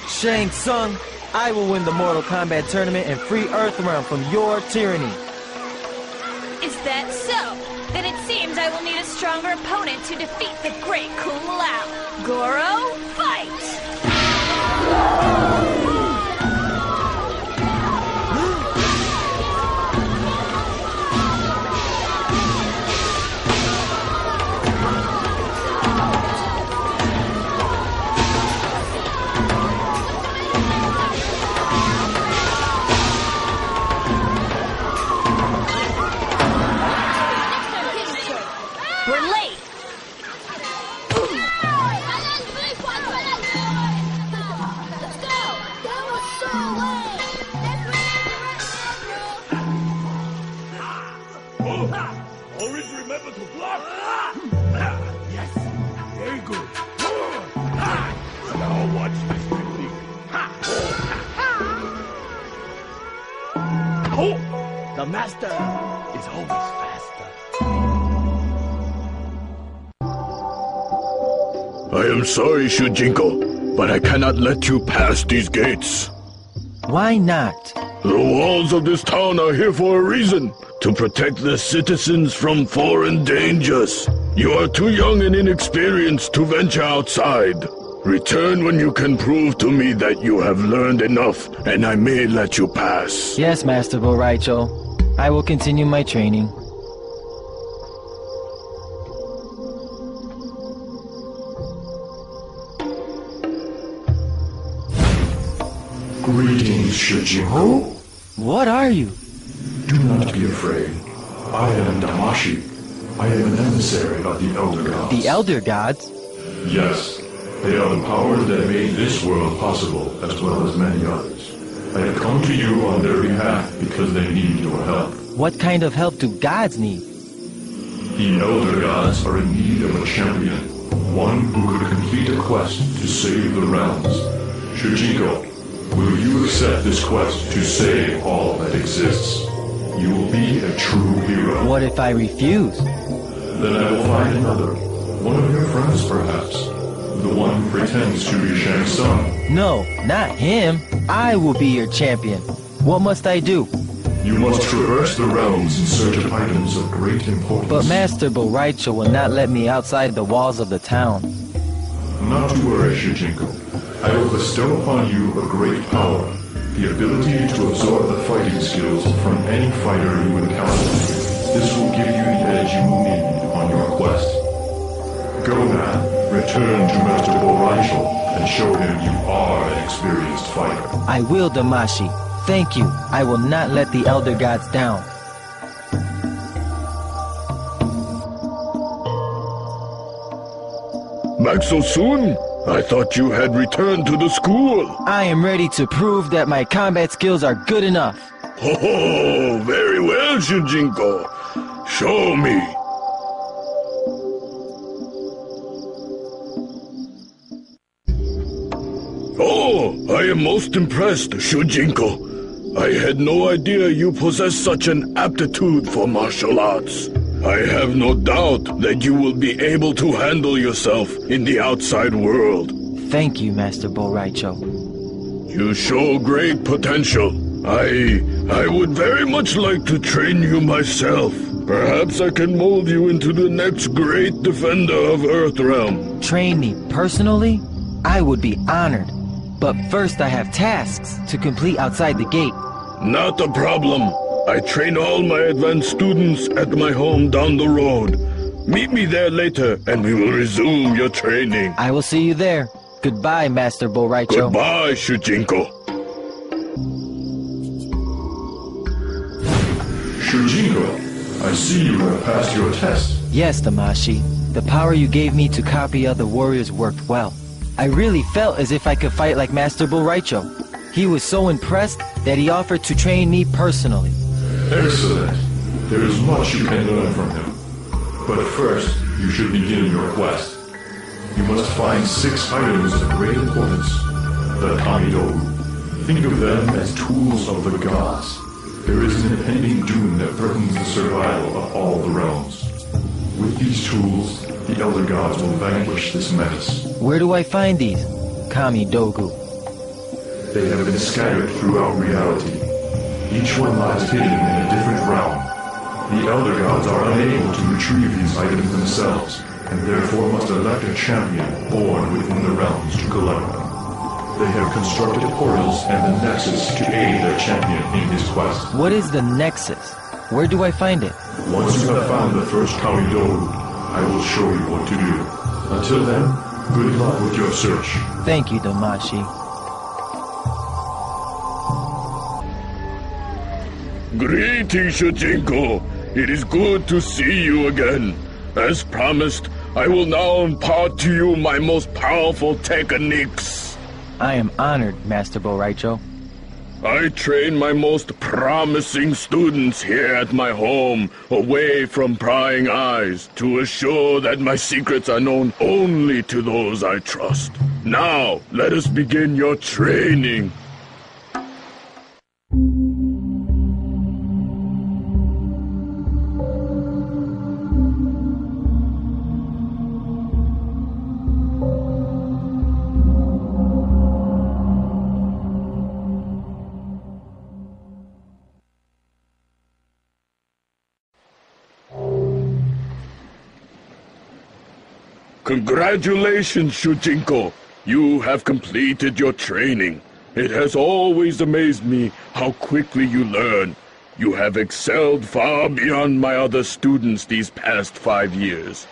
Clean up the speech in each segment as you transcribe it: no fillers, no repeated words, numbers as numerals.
Shang Tsung, I will win the Mortal Kombat tournament and free Earthrealm from your tyranny. Is that so? Then it seems I will need a stronger opponent to defeat the great Kung Lao. Goro, fight! We're late! Always remember to block! Yes, very good. Now watch this technique. Oh, the master is always faster. I am sorry, Shujinko, but I cannot let you pass these gates. Why not? The walls of this town are here for a reason, to protect the citizens from foreign dangers. You are too young and inexperienced to venture outside. Return when you can prove to me that you have learned enough, and I may let you pass. Yes, Master Boraicho. I will continue my training. Greetings, Shujinko. What are you? Do not be afraid. I am Damashi. I am an emissary of the Elder Gods. The Elder Gods? Yes. They are the powers that made this world possible, as well as many others. I have come to you on their behalf because they need your help. What kind of help do gods need? The Elder Gods are in need of a champion. One who could complete a quest to save the realms. Shujinko, will you accept this quest to save all that exists? You will be a true hero. What if I refuse? Then I will find another. One of your friends, perhaps. The one who pretends to be Shang Tsung. No, not him. I will be your champion. What must I do? You must traverse the realms in search of items of great importance. But Master Boraicho will not let me outside the walls of the town. Not to worry, Shujinko. I will bestow upon you a great power. The ability to absorb the fighting skills from any fighter you encounter. This will give you the edge you will need on your quest. Go now, return to Master Boraicho, and show him you are an experienced fighter. I will, Damashi. Thank you. I will not let the Elder Gods down. Back so soon? I thought you had returned to the school. I am ready to prove that my combat skills are good enough. Oh, very well, Shujinko. Show me. Oh, I am most impressed, Shujinko. I had no idea you possess such an aptitude for martial arts. I have no doubt that you will be able to handle yourself in the outside world. Thank you, Master Boraicho. You show great potential. I would very much like to train you myself. Perhaps I can mold you into the next great defender of Earthrealm. Train me personally? I would be honored. But first I have tasks to complete outside the gate. Not a problem. I train all my advanced students at my home down the road. Meet me there later and we will resume your training. I will see you there. Goodbye, Master Boraicho. Goodbye, Shujinko. Shujinko, I see you have passed your test. Yes, Damashi. The power you gave me to copy other warriors worked well. I really felt as if I could fight like Master Boraicho. He was so impressed that he offered to train me personally. Excellent. There is much you can learn from him. But first, you should begin your quest. You must find 6 items of great importance. The Kamidogu. Think of them as tools of the gods. There is an impending doom that threatens the survival of all the realms. With these tools, the Elder Gods will vanquish this menace. Where do I find these? Kami Dogu. They have been scattered throughout reality. Each one lies hidden in a different realm. The Elder Gods are unable to retrieve these items themselves, and therefore must elect a champion born within the realms to collect them. They have constructed portals and the Nexus to aid their champion in his quest. What is the Nexus? Where do I find it? Once you have found the first Kamidogu, I will show you what to do. Until then, good luck with your search. Thank you, Damashi. Greetings, Shujinko. It is good to see you again. As promised, I will now impart to you my most powerful techniques. I am honored, Master Boraicho. I train my most promising students here at my home, away from prying eyes, to assure that my secrets are known only to those I trust. Now, let us begin your training. Congratulations, Shujinko! You have completed your training. It has always amazed me how quickly you learn. You have excelled far beyond my other students these past 5 years.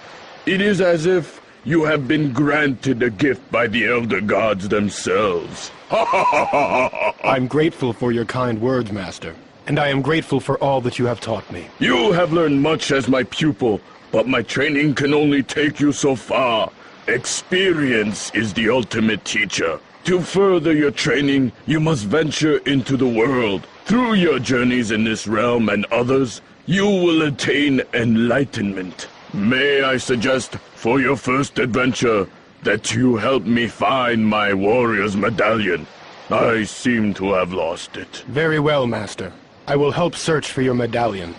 It is as if you have been granted a gift by the Elder Gods themselves. I'm grateful for your kind words, Master, and I am grateful for all that you have taught me. You have learned much as my pupil, but my training can only take you so far. Experience is the ultimate teacher. To further your training, you must venture into the world. Through your journeys in this realm and others, you will attain enlightenment. May I suggest, for your first adventure, that you help me find my warrior's medallion. I seem to have lost it. Very well, Master. I will help search for your medallion.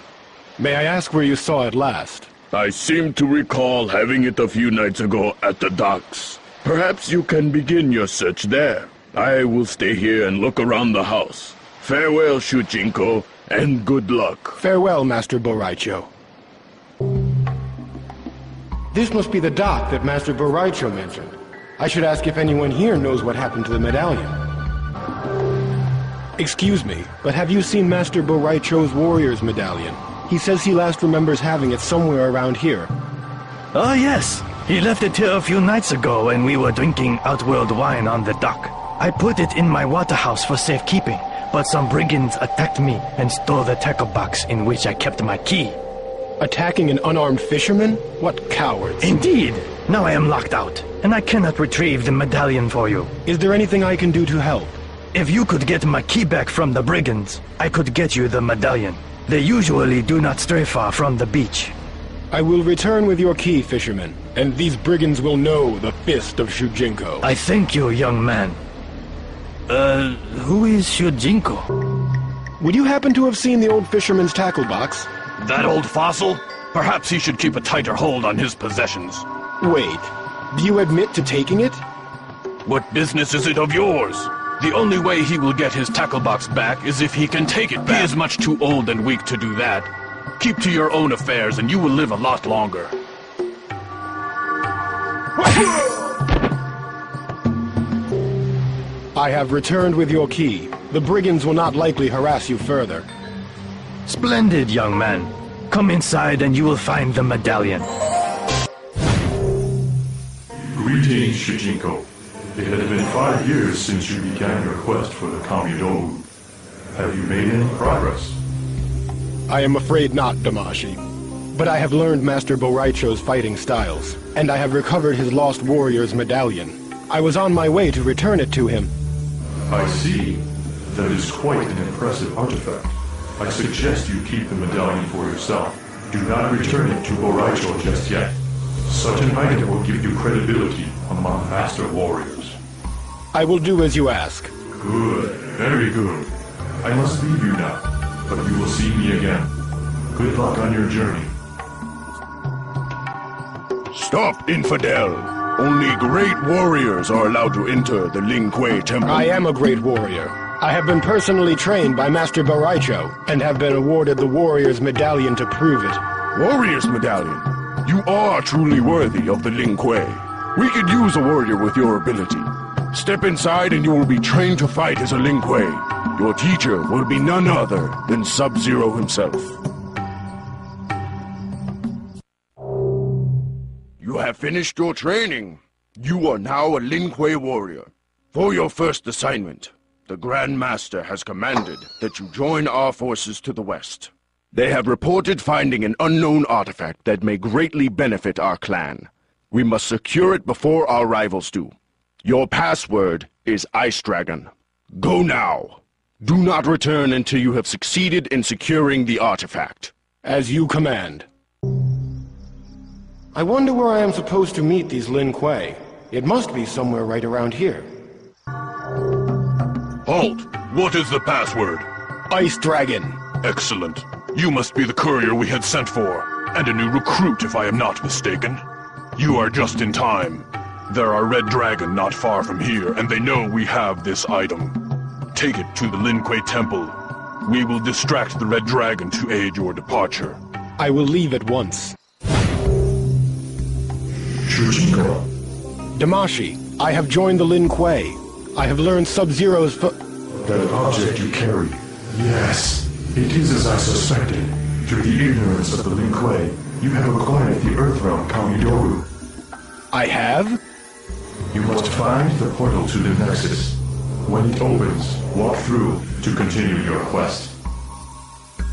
May I ask where you saw it last? I seem to recall having it a few nights ago at the docks. Perhaps you can begin your search there. I will stay here and look around the house. Farewell, Shujinko, and good luck. Farewell, Master Boraicho. This must be the dock that Master Boraicho mentioned. I should ask if anyone here knows what happened to the medallion. Excuse me, but have you seen Master Boraicho's warrior's medallion? He says he last remembers having it somewhere around here. Oh yes, he left it here a few nights ago when we were drinking Outworld wine on the dock. I put it in my waterhouse for safekeeping, but some brigands attacked me and stole the tackle box in which I kept my key. Attacking an unarmed fisherman? What cowards. Indeed! Now I am locked out, and I cannot retrieve the medallion for you. Is there anything I can do to help? If you could get my key back from the brigands, I could get you the medallion. They usually do not stray far from the beach. I will return with your key, fisherman, and these brigands will know the fist of Shujinko. I thank you, young man. Who is Shujinko? Would you happen to have seen the old fisherman's tackle box? That old fossil? Perhaps he should keep a tighter hold on his possessions. Wait, do you admit to taking it? What business is it of yours? The only way he will get his tackle box back is if he can take it back. He is much too old and weak to do that. Keep to your own affairs and you will live a lot longer. I have returned with your key. The brigands will not likely harass you further. Splendid, young man. Come inside and you will find the medallion. Greetings, Shujinko. It has been 5 years since you began your quest for the Kamidogu. Have you made any progress? I am afraid not, Damashi. But I have learned Master Boraicho's fighting styles, and I have recovered his lost warrior's medallion. I was on my way to return it to him. I see. That is quite an impressive artifact. I suggest you keep the medallion for yourself. Do not return it to Boraicho just yet. Such an item will give you credibility among master warriors. I will do as you ask. Good, very good. I must leave you now, but you will see me again. Good luck on your journey. Stop, infidel! Only great warriors are allowed to enter the Lin Kuei Temple. I am a great warrior. I have been personally trained by Master Boraicho, and have been awarded the Warrior's Medallion to prove it. Warrior's Medallion? You are truly worthy of the Lin Kuei. We could use a warrior with your ability. Step inside and you will be trained to fight as a Lin Kuei. Your teacher will be none other than Sub-Zero himself. You have finished your training. You are now a Lin Kuei warrior. For your first assignment, the Grand Master has commanded that you join our forces to the west. They have reported finding an unknown artifact that may greatly benefit our clan. We must secure it before our rivals do. Your password is Ice Dragon. Go now. Do not return until you have succeeded in securing the artifact. As you command. I wonder where I am supposed to meet these Lin Kuei. It must be somewhere right around here. Halt! What is the password? Ice Dragon. Excellent. You must be the courier we had sent for, and a new recruit if I am not mistaken. You are just in time. There are Red Dragon not far from here, and they know we have this item. Take it to the Lin Kuei Temple. We will distract the Red Dragon to aid your departure. I will leave at once. Shujinko. Damashi, I have joined the Lin Kuei. I have learned Sub-Zero's That object you carry. Yes, it is as I suspected. Through the ignorance of the Lin Kuei, you have acquired the Earthrealm Kamidogu. I have? You must find the portal to the Nexus. When it opens, walk through to continue your quest.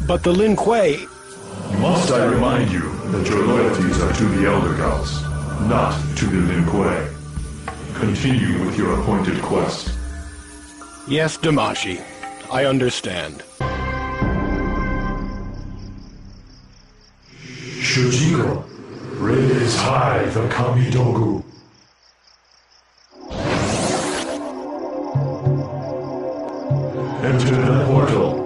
But the Lin Kuei... Must I remind you that your loyalties are to the Elder Gods, not to the Lin Kuei. Continue with your appointed quest. Yes, Damashi. I understand. Shujinko, raise high the Kamidogu. Enter the portal.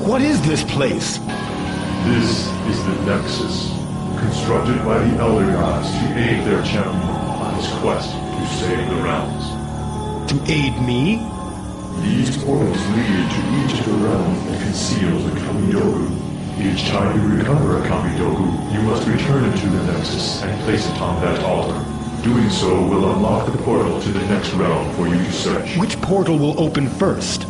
What is this place? This is the Nexus, constructed by the Elder Gods to aid their champion on his quest to save the realms. To aid me? These portals lead to each of the realms that conceals a Kamidogu. Each time you recover a Kamidogu, you must return it to the Nexus and place it on that altar. Doing so will unlock the portal to the next realm for you to search. Which portal will open first?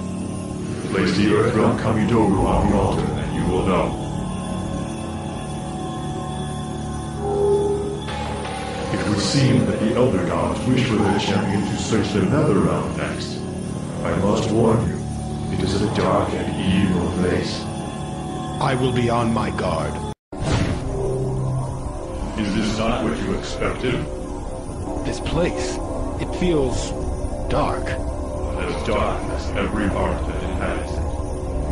Place the Earthrealm Kamidogu on the altar and you will know. It would seem that the Elder Gods wish for their champion to search the Netherrealm next. I must warn you, it is a dark and evil place. I will be on my guard. Is this not what you expected? This place, it feels dark. As dark as every heart that inhabits it.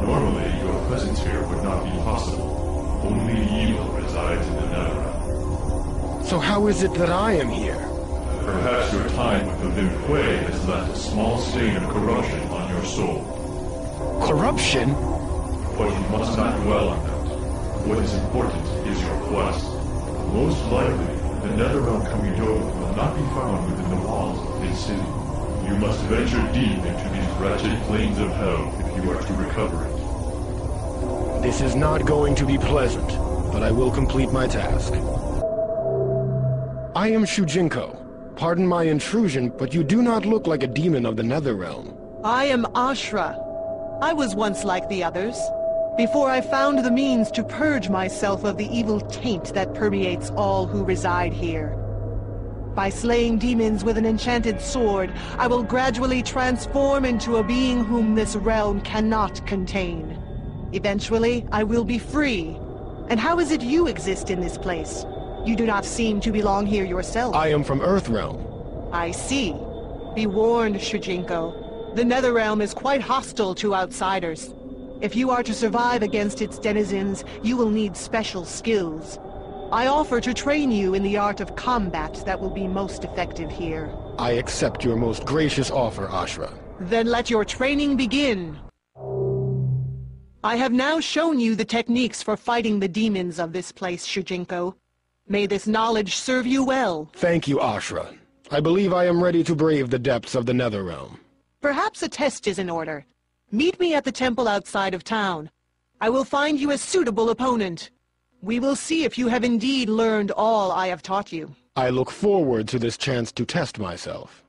Normally, your presence here would not be possible. Only evil resides in the Netherrealm. So how is it that I am here? Perhaps your time with the Lin Kuei has left a small stain of corruption on your soul. Corruption? But you must not dwell on that. What is important is your quest. Most likely, the Netherrealm Kamidogu will not be found within the walls of this city. You must venture deep into these wretched plains of hell if you are to recover it. This is not going to be pleasant, but I will complete my task. I am Shujinko. Pardon my intrusion, but you do not look like a demon of the Netherrealm. I am Ashra. I was once like the others, before I found the means to purge myself of the evil taint that permeates all who reside here. By slaying demons with an enchanted sword, I will gradually transform into a being whom this realm cannot contain. Eventually, I will be free. And how is it you exist in this place? You do not seem to belong here yourself. I am from Earthrealm. I see. Be warned, Shujinko. The Netherrealm is quite hostile to outsiders. If you are to survive against its denizens, you will need special skills. I offer to train you in the art of combat that will be most effective here. I accept your most gracious offer, Ashra. Then let your training begin. I have now shown you the techniques for fighting the demons of this place, Shujinko. May this knowledge serve you well. Thank you, Ashra. I believe I am ready to brave the depths of the Netherrealm. Perhaps a test is in order. Meet me at the temple outside of town. I will find you a suitable opponent. We will see if you have indeed learned all I have taught you. I look forward to this chance to test myself.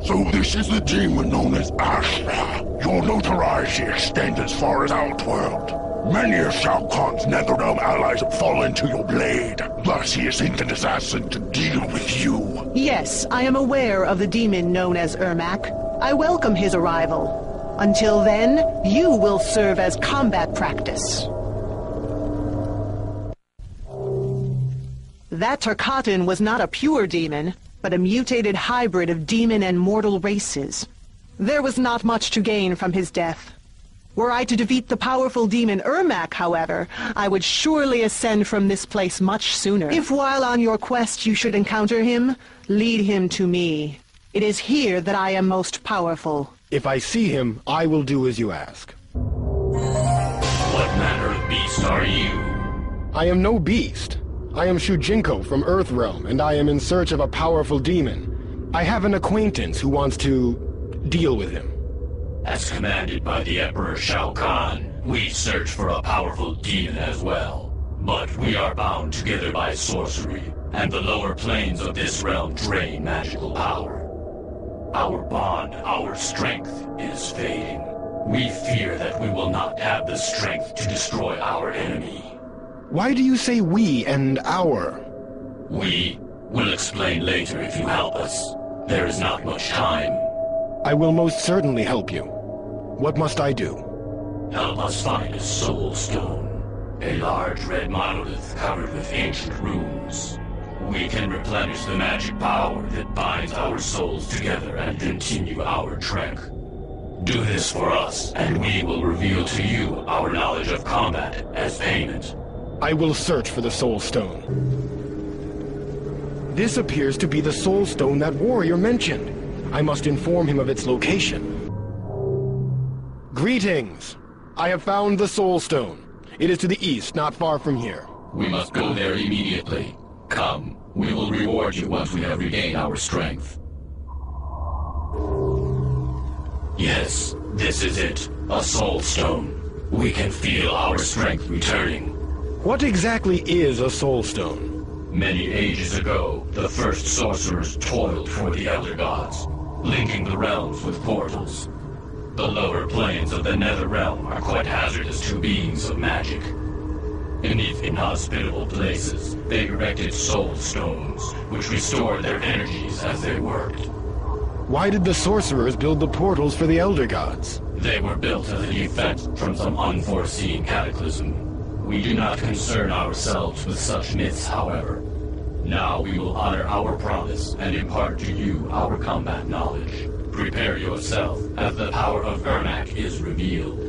So this is the demon known as Ashra. Your notoriety extends as far as Outworld. Many of Shao Kahn's Netherrealm allies have fallen to your blade. Thus he has sent an assassin to deal with you. Yes, I am aware of the demon known as Ermac. I welcome his arrival. Until then, you will serve as combat practice. That Tarkatan was not a pure demon, but a mutated hybrid of demon and mortal races. There was not much to gain from his death. Were I to defeat the powerful demon Ermac, however, I would surely ascend from this place much sooner. If while on your quest you should encounter him, lead him to me. It is here that I am most powerful. If I see him, I will do as you ask. What manner of beast are you? I am no beast. I am Shujinko from Earthrealm, and I am in search of a powerful demon. I have an acquaintance who wants to deal with him. As commanded by the Emperor Shao Kahn, we search for a powerful demon as well. But we are bound together by sorcery, and the lower planes of this realm drain magical power. Our bond, our strength, is fading. We fear that we will not have the strength to destroy our enemy. Why do you say we and our? We will explain later if you help us. There is not much time. I will most certainly help you. What must I do? Help us find a soul stone. A large red monolith covered with ancient runes. We can replenish the magic power that binds our souls together and continue our trek. Do this for us, and we will reveal to you our knowledge of combat as payment. I will search for the Soul Stone. This appears to be the Soul Stone that warrior mentioned. I must inform him of its location. Greetings! I have found the Soul Stone. It is to the east, not far from here. We must go there immediately. Come, we will reward you once we have regained our strength. Yes, this is it. A Soul Stone. We can feel our strength returning. What exactly is a Soul Stone? Many ages ago, the first sorcerers toiled for the Elder Gods, linking the realms with portals. The lower planes of the Nether Realm are quite hazardous to beings of magic. Beneath inhospitable places, they erected Soul Stones, which restored their energies as they worked. Why did the sorcerers build the portals for the Elder Gods? They were built as a defense from some unforeseen cataclysm. We do not concern ourselves with such myths, however. Now we will honor our promise and impart to you our combat knowledge. Prepare yourself, as the power of Ermac is revealed.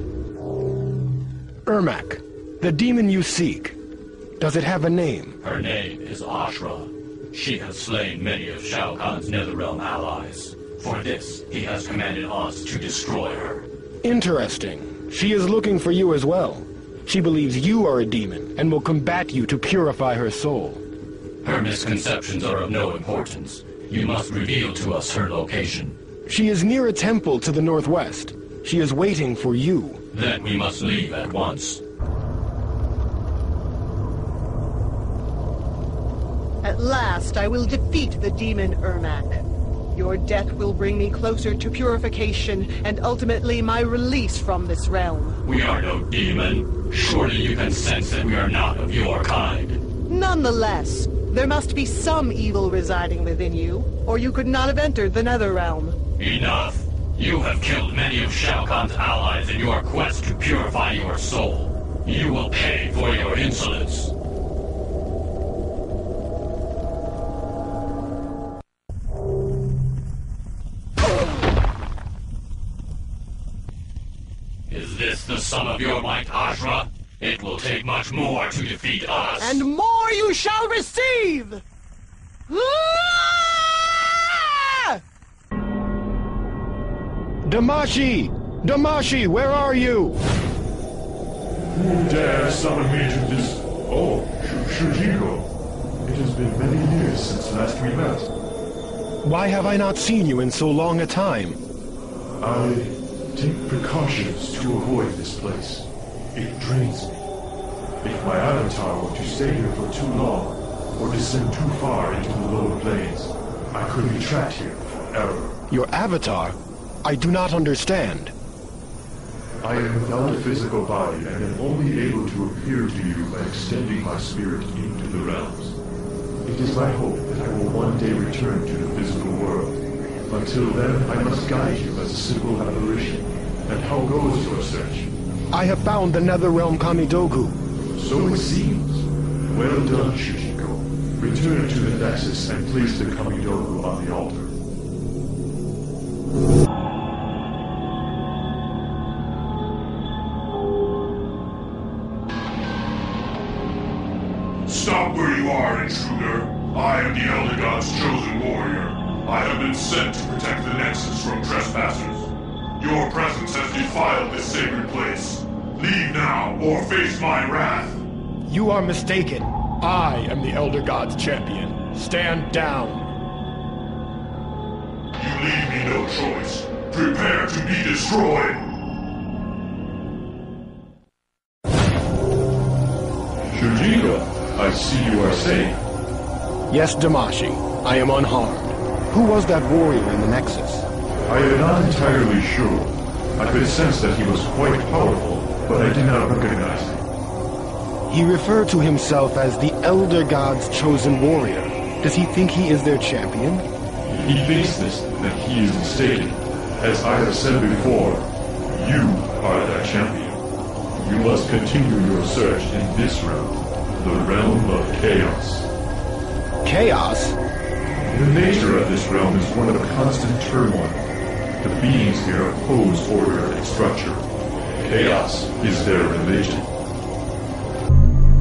Ermac, the demon you seek. Does it have a name? Her name is Ashra. She has slain many of Shao Kahn's Netherrealm allies. For this, he has commanded us to destroy her. Interesting. She is looking for you as well. She believes you are a demon, and will combat you to purify her soul. Her misconceptions are of no importance. You must reveal to us her location. She is near a temple to the northwest. She is waiting for you. Then we must leave at once. At last, I will defeat the demon Ermac. Your death will bring me closer to purification and ultimately my release from this realm. We are no demon. Surely you can sense that we are not of your kind. Nonetheless, there must be some evil residing within you, or you could not have entered the Netherrealm. Enough! You have killed many of Shao Kahn's allies in your quest to purify your soul. You will pay for your insolence. Is this the sum of your might, Ashra? It will take much more to defeat us. And more you shall receive! Ah! Damashi! Damashi, where are you? Who dare summon me to this... Oh, Shujinko. It has been many years since last we met. Why have I not seen you in so long a time? I take precautions to avoid this place. It drains me. If my avatar were to stay here for too long, or descend too far into the lower planes, I could be trapped here forever. Your avatar? I do not understand. I am without a physical body and am only able to appear to you by extending my spirit into the realms. It is my hope that I will one day return to the physical world. Until then, I must guide you as a simple apparition. And how goes your search? I have found the Netherrealm Kamidogu. So it seems. Well done, Shujinko. Return to the Nexus and place the Kamidogu on the altar. Stop where you are, intruder. I am the Elder God's chosen warrior. I have been sent to protect the Nexus from trespassers. Your presence has defiled this sacred place. Leave now, or face my wrath. You are mistaken. I am the Elder God's champion. Stand down. You leave me no choice. Prepare to be destroyed. Shujinko, I see you are safe. Yes, Damashi. I am unharmed. Who was that warrior in the Nexus? I am not entirely sure. I could sense that he was quite powerful, but I did not recognize him. He referred to himself as the Elder God's chosen warrior. Does he think he is their champion? He thinks that he is mistaken. As I have said before, you are that champion. You must continue your search in this realm, the realm of chaos. Chaos? The nature of this realm is one of constant turmoil. The beings here oppose order and structure. Chaos is their religion.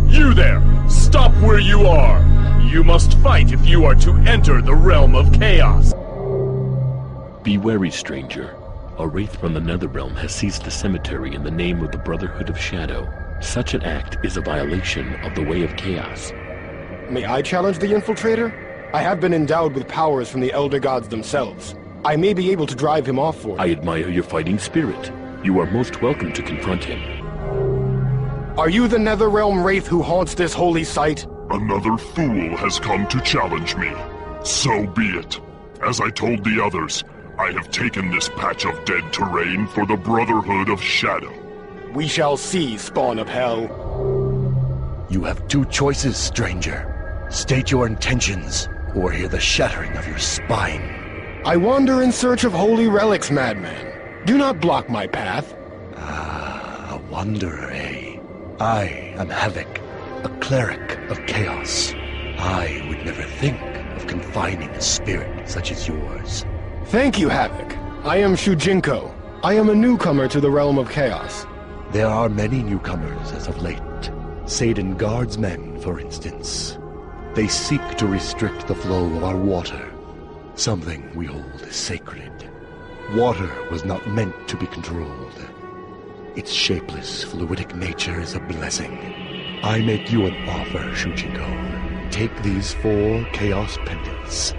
You there! Stop where you are! You must fight if you are to enter the realm of chaos! Be wary, stranger. A wraith from the Netherrealm has seized the cemetery in the name of the Brotherhood of Shadow. Such an act is a violation of the Way of Chaos. May I challenge the infiltrator? I have been endowed with powers from the Elder Gods themselves. I may be able to drive him off for you. I admire your fighting spirit. You are most welcome to confront him. Are you the Netherrealm wraith who haunts this holy site? Another fool has come to challenge me. So be it. As I told the others, I have taken this patch of dead terrain for the Brotherhood of Shadow. We shall see, spawn of hell. You have two choices, stranger. State your intentions, or hear the shattering of your spine. I wander in search of holy relics, madman. Do not block my path. Ah, a wanderer, eh? I am Havoc, a cleric of chaos. I would never think of confining a spirit such as yours. Thank you, Havoc. I am Shujinko. I am a newcomer to the realm of chaos. There are many newcomers as of late. Satan guardsmen, for instance. They seek to restrict the flow of our water, something we hold as sacred. Water was not meant to be controlled. Its shapeless, fluidic nature is a blessing. I make you an offer, Shujinko. Take these 4 Chaos Pendants.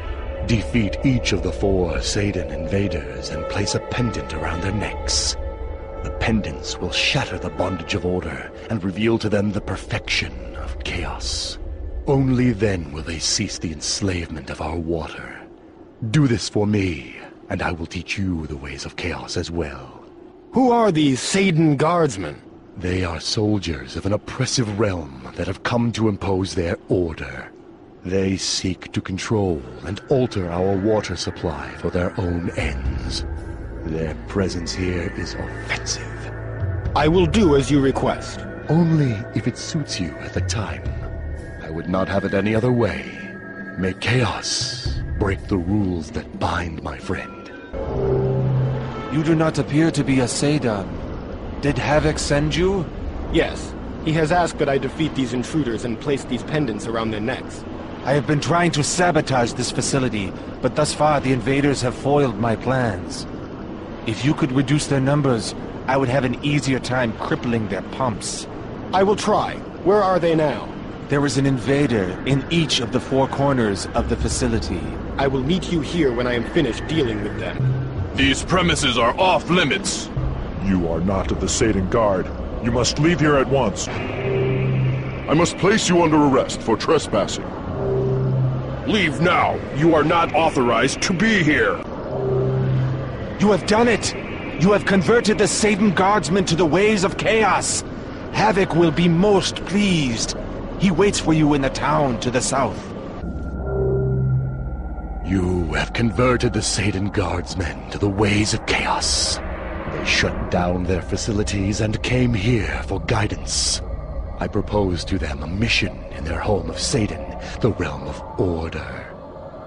Defeat each of the 4 Satan invaders and place a pendant around their necks. The pendants will shatter the bondage of order and reveal to them the perfection of chaos. Only then will they cease the enslavement of our water. Do this for me, and I will teach you the ways of chaos as well. Who are these Satan guardsmen? They are soldiers of an oppressive realm that have come to impose their order. They seek to control and alter our water supply for their own ends. Their presence here is offensive. I will do as you request. Only if it suits you at the time. I would not have it any other way. May chaos break the rules that bind, my friend. You do not appear to be a Seidan. Did Havoc send you? Yes. He has asked that I defeat these intruders and place these pendants around their necks. I have been trying to sabotage this facility, but thus far the invaders have foiled my plans. If you could reduce their numbers, I would have an easier time crippling their pumps. I will try. Where are they now? There is an invader in each of the 4 corners of the facility. I will meet you here when I am finished dealing with them. These premises are off limits. You are not of the Satan Guard. You must leave here at once. I must place you under arrest for trespassing. Leave now. You are not authorized to be here. You have done it! You have converted the Satan Guardsmen to the ways of chaos! Havoc will be most pleased. He waits for you in the town to the south. You have converted the Satan Guardsmen to the ways of chaos. They shut down their facilities and came here for guidance. I proposed to them a mission in their home of Satan, the realm of order.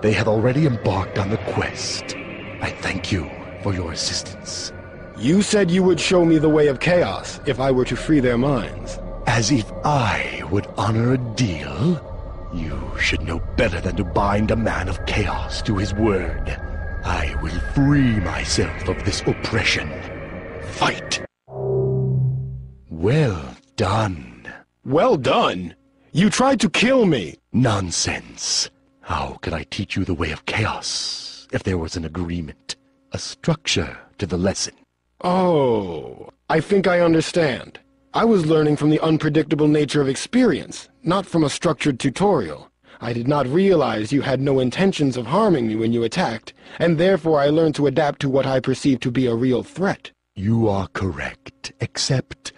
They have already embarked on the quest. I thank you for your assistance. You said you would show me the way of chaos if I were to free their minds. As if I would honor a deal? You should know better than to bind a man of chaos to his word. I will free myself of this oppression. Fight! Well done. Well done? You tried to kill me! Nonsense. How could I teach you the way of chaos if there was an agreement, a structure to the lesson? Oh, I think I understand. I was learning from the unpredictable nature of experience, not from a structured tutorial. I did not realize you had no intentions of harming me when you attacked, and therefore I learned to adapt to what I perceived to be a real threat. You are correct, except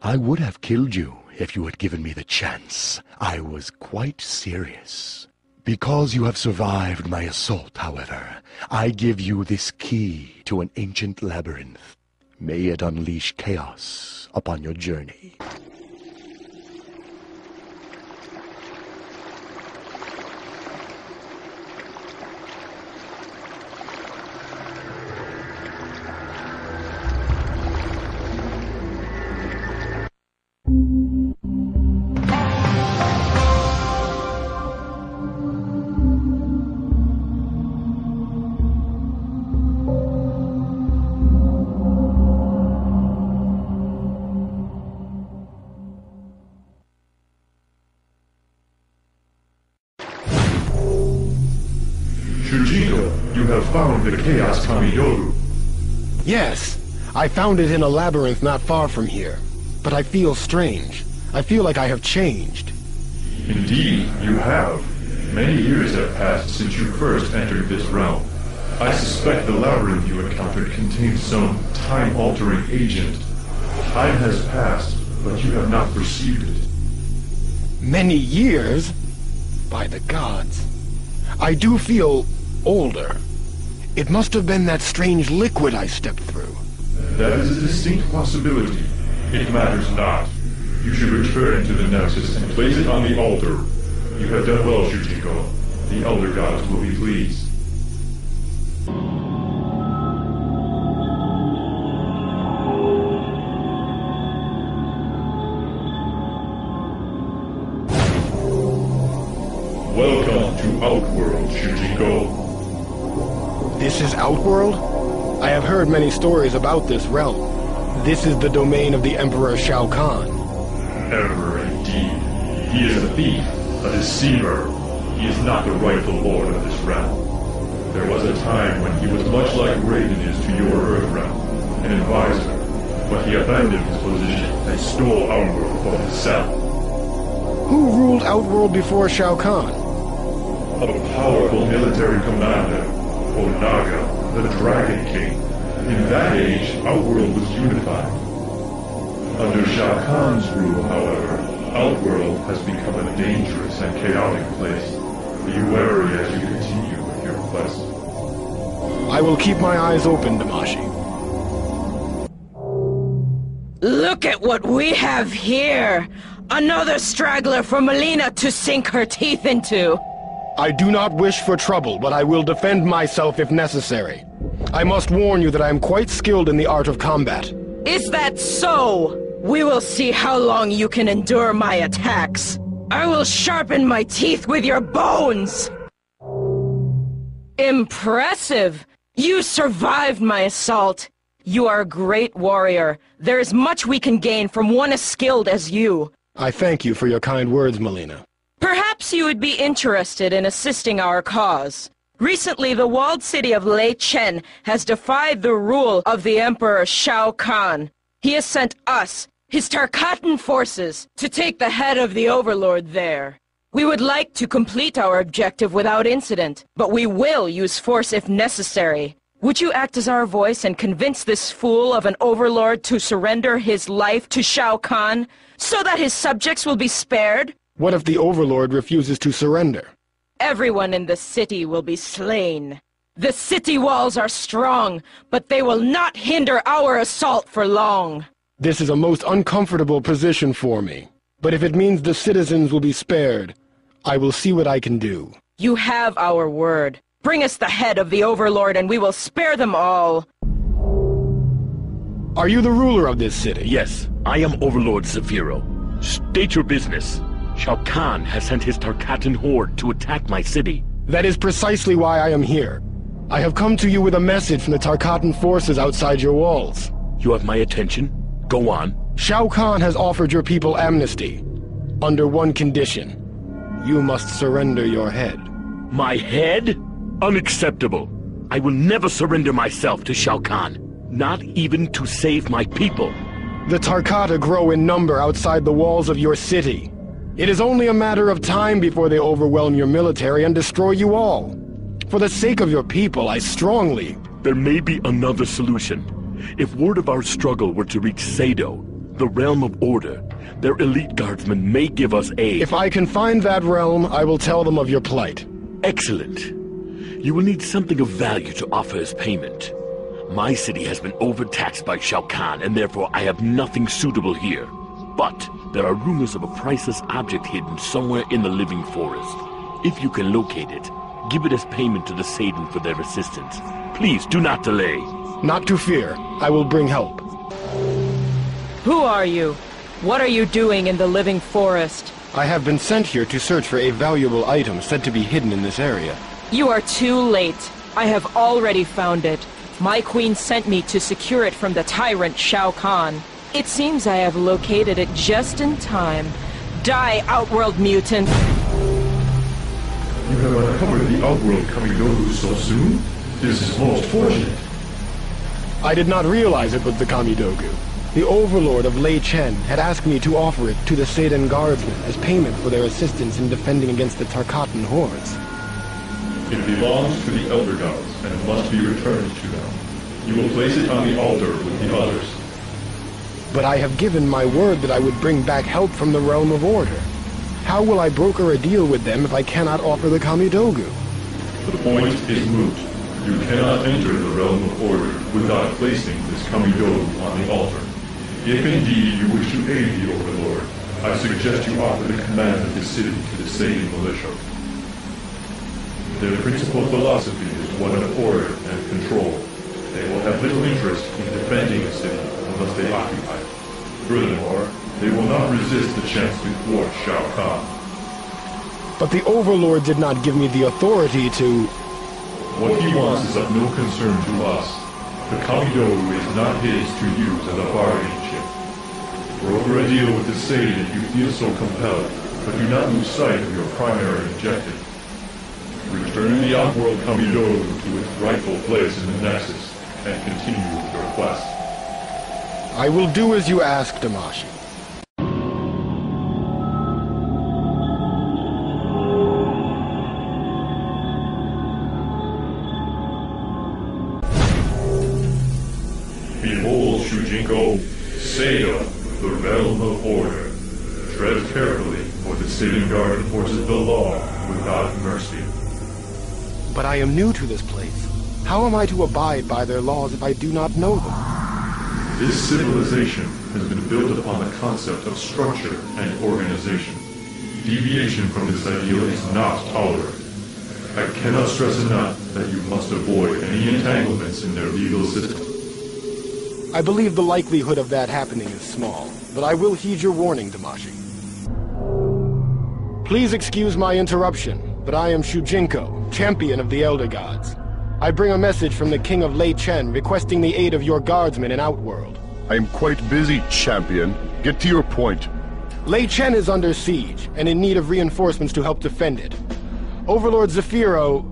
I would have killed you if you had given me the chance. I was quite serious. Because you have survived my assault, however, I give you this key to an ancient labyrinth. May it unleash chaos upon your journey. Shujinko, you have found the Chaos Kamiyoru. Yes, I found it in a labyrinth not far from here. But I feel strange. I feel like I have changed. Indeed, you have. Many years have passed since you first entered this realm. I suspect the labyrinth you encountered contained some time-altering agent. Time has passed, but you have not perceived it. Many years? By the gods. I do feel older. It must have been that strange liquid I stepped through. That is a distinct possibility. It matters not. You should return to the Nexus and place it on the altar. You have done well, Shujinko. The Elder Gods will be pleased. Welcome to Outworld, Shujinko. This is Outworld? I have heard many stories about this realm. This is the domain of the Emperor Shao Kahn. Emperor, indeed. He is a thief, a deceiver. He is not the rightful lord of this realm. There was a time when he was much like Raiden is to your Earth realm, an advisor, but he abandoned his position and stole Outworld for himself. Who ruled Outworld before Shao Kahn? A powerful military commander, Onaga, the Dragon King. In that age, Outworld was unified. Under Shao Kahn's rule, however, Outworld has become a dangerous and chaotic place. Be wary as you continue with your quest. I will keep my eyes open, Damashi. Look at what we have here! Another straggler for Melina to sink her teeth into! I do not wish for trouble, but I will defend myself if necessary. I must warn you that I am quite skilled in the art of combat. Is that so? We will see how long you can endure my attacks. I will sharpen my teeth with your bones! Impressive! You survived my assault. You are a great warrior. There is much we can gain from one as skilled as you. I thank you for your kind words, Melina. Perhaps you would be interested in assisting our cause. Recently, the walled city of Lei Chen has defied the rule of the Emperor Shao Kahn. He has sent us, his Tarkatan forces, to take the head of the Overlord there. We would like to complete our objective without incident, but we will use force if necessary. Would you act as our voice and convince this fool of an Overlord to surrender his life to Shao Kahn, so that his subjects will be spared? What if the Overlord refuses to surrender? Everyone in the city will be slain. The city walls are strong, but they will not hinder our assault for long. This is a most uncomfortable position for me. But if it means the citizens will be spared, I will see what I can do. You have our word. Bring us the head of the Overlord and we will spare them all. Are you the ruler of this city? Yes, I am Overlord Zafiro. State your business. Shao Kahn has sent his Tarkatan horde to attack my city. That is precisely why I am here. I have come to you with a message from the Tarkatan forces outside your walls. You have my attention. Go on. Shao Kahn has offered your people amnesty. Under one condition. You must surrender your head. My head? Unacceptable. I will never surrender myself to Shao Kahn. Not even to save my people. The Tarkata grow in number outside the walls of your city. It is only a matter of time before they overwhelm your military and destroy you all. For the sake of your people, I strongly... There may be another solution. If word of our struggle were to reach Sado, the realm of order, their elite guardsmen may give us aid. If I can find that realm, I will tell them of your plight. Excellent. You will need something of value to offer as payment. My city has been overtaxed by Shao Kahn, and therefore I have nothing suitable here. But there are rumors of a priceless object hidden somewhere in the living forest. If you can locate it, give it as payment to the Satan for their assistance. Please do not delay. Not to fear. I will bring help. Who are you? What are you doing in the living forest? I have been sent here to search for a valuable item said to be hidden in this area. You are too late. I have already found it. My queen sent me to secure it from the tyrant Shao Kahn. It seems I have located it just in time. Die, Outworld mutant! You have uncovered the Outworld Kamidogu so soon? This is most fortunate. I did not realize it was the Kamidogu. The Overlord of Lei Chen had asked me to offer it to the Seidan Guardsmen as payment for their assistance in defending against the Tarkatan hordes. It belongs to the Elder Gods and must be returned to them. You will place it on the altar with the others. But I have given my word that I would bring back help from the realm of order. How will I broker a deal with them if I cannot offer the Kamidogu? The point is moot. You cannot enter the realm of order without placing this Kamidogu on the altar. If indeed you wish to aid the Overlord, I suggest you offer the command of the city to the Seidan militia. Their principal philosophy is one of order and control. They will have little interest in defending the city unless they occupy it. Furthermore, they will not resist the chance to thwart Shao Kahn. But the Overlord did not give me the authority to... What he wants is of no concern to us. The Kamidogu is not his to use as a bargaining chip. Broker a deal with the Seidan if you feel so compelled, but do not lose sight of your primary objective. Return the Outworld Kamidogu to its rightful place in the Nexus, and continue with your quest. I will do as you ask, Damashi. Behold, Shujinko, Sado, the realm of order. Tread carefully, for the Seidan Guardian forces belong without mercy. But I am new to this place. How am I to abide by their laws if I do not know them? This civilization has been built upon the concept of structure and organization. Deviation from this ideal is not tolerated. I cannot stress enough that you must avoid any entanglements in their legal system. I believe the likelihood of that happening is small, but I will heed your warning, Damashi. Please excuse my interruption, but I am Shujinko, champion of the Elder Gods. I bring a message from the King of Lei Chen requesting the aid of your guardsmen in Outworld. I am quite busy, champion. Get to your point. Lei Chen is under siege, and in need of reinforcements to help defend it. Overlord Zephyro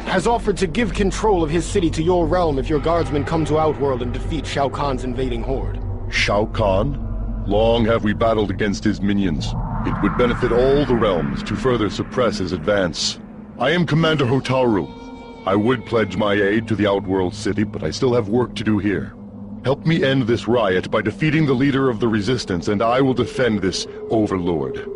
has offered to give control of his city to your realm if your guardsmen come to Outworld and defeat Shao Kahn's invading horde. Shao Kahn? Long have we battled against his minions. It would benefit all the realms to further suppress his advance. I am Commander Hotaru. I would pledge my aid to the Outworld city, but I still have work to do here. Help me end this riot by defeating the leader of the resistance, and I will defend this overlord.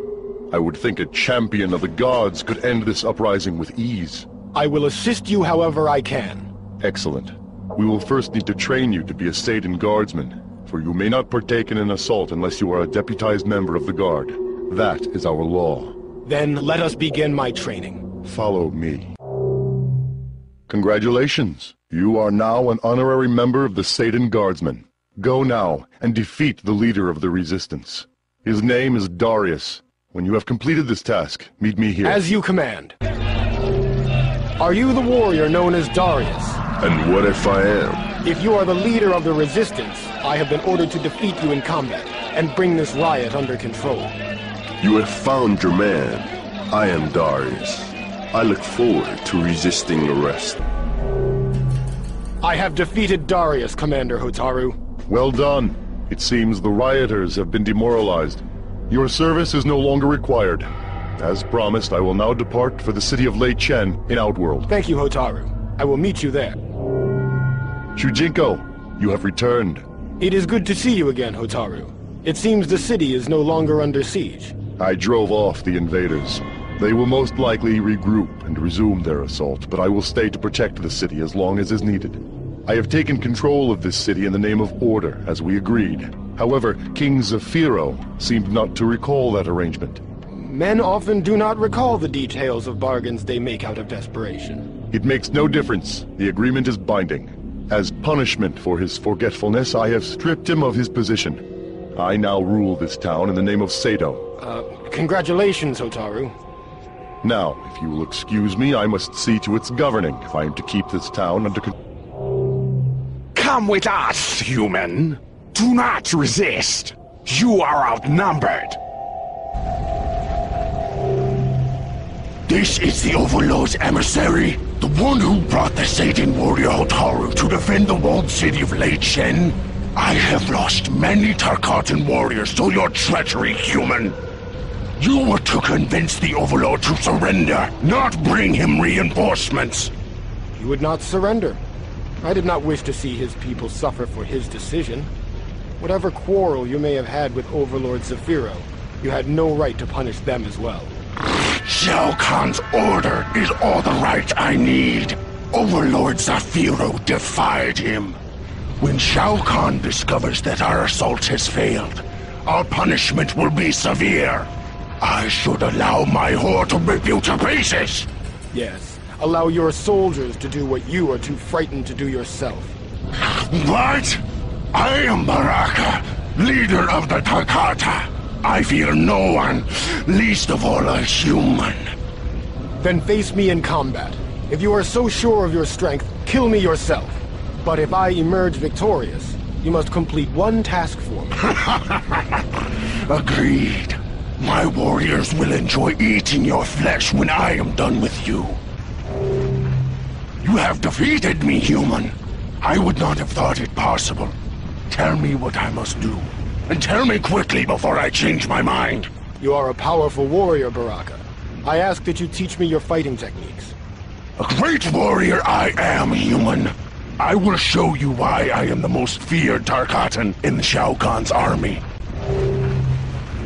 I would think a champion of the gods could end this uprising with ease. I will assist you however I can. Excellent. We will first need to train you to be a Satan guardsman, for you may not partake in an assault unless you are a deputized member of the guard. That is our law. Then let us begin my training. Follow me. Congratulations. You are now an honorary member of the Satan Guardsmen. Go now and defeat the leader of the resistance. His name is Darius. When you have completed this task, meet me here. As you command. Are you the warrior known as Darius? And what if I am? If you are the leader of the resistance, I have been ordered to defeat you in combat and bring this riot under control. You have found your man. I am Darius. I look forward to resisting arrest. I have defeated Darius, Commander Hotaru. Well done. It seems the rioters have been demoralized. Your service is no longer required. As promised, I will now depart for the city of Lei Chen in Outworld. Thank you, Hotaru. I will meet you there. Shujinko, you have returned. It is good to see you again, Hotaru. It seems the city is no longer under siege. I drove off the invaders. They will most likely regroup and resume their assault, but I will stay to protect the city as long as is needed. I have taken control of this city in the name of order, as we agreed. However, King Zephyro seemed not to recall that arrangement. Men often do not recall the details of bargains they make out of desperation. It makes no difference. The agreement is binding. As punishment for his forgetfulness, I have stripped him of his position. I now rule this town in the name of Sado. Congratulations, Hotaru. Now, if you will excuse me, I must see to its governing if I am to keep this town under control. Come with us, human. Do not resist. You are outnumbered. This is the Overlord's emissary, the one who brought the Satan warrior Hotaru to defend the walled city of Lei Chen. I have lost many Tarkatan warriors to your treachery, human. You were to convince the Overlord to surrender, not bring him reinforcements. He would not surrender. I did not wish to see his people suffer for his decision. Whatever quarrel you may have had with Overlord Zephyro, you had no right to punish them as well. Shao Kahn's order is all the right I need. Overlord Zephyro defied him. When Shao Kahn discovers that our assault has failed, our punishment will be severe. I should allow my horde to rip you to pieces! Yes, allow your soldiers to do what you are too frightened to do yourself. What? I am Baraka, leader of the Tarkata. I fear no one, least of all a human. Then face me in combat. If you are so sure of your strength, kill me yourself. But if I emerge victorious, you must complete one task for me. Agreed. My warriors will enjoy eating your flesh when I am done with you. You have defeated me, human. I would not have thought it possible. Tell me what I must do. And tell me quickly before I change my mind. You are a powerful warrior, Baraka. I ask that you teach me your fighting techniques. A great warrior I am, human. I will show you why I am the most feared Tarkatan in Shao Kahn's army.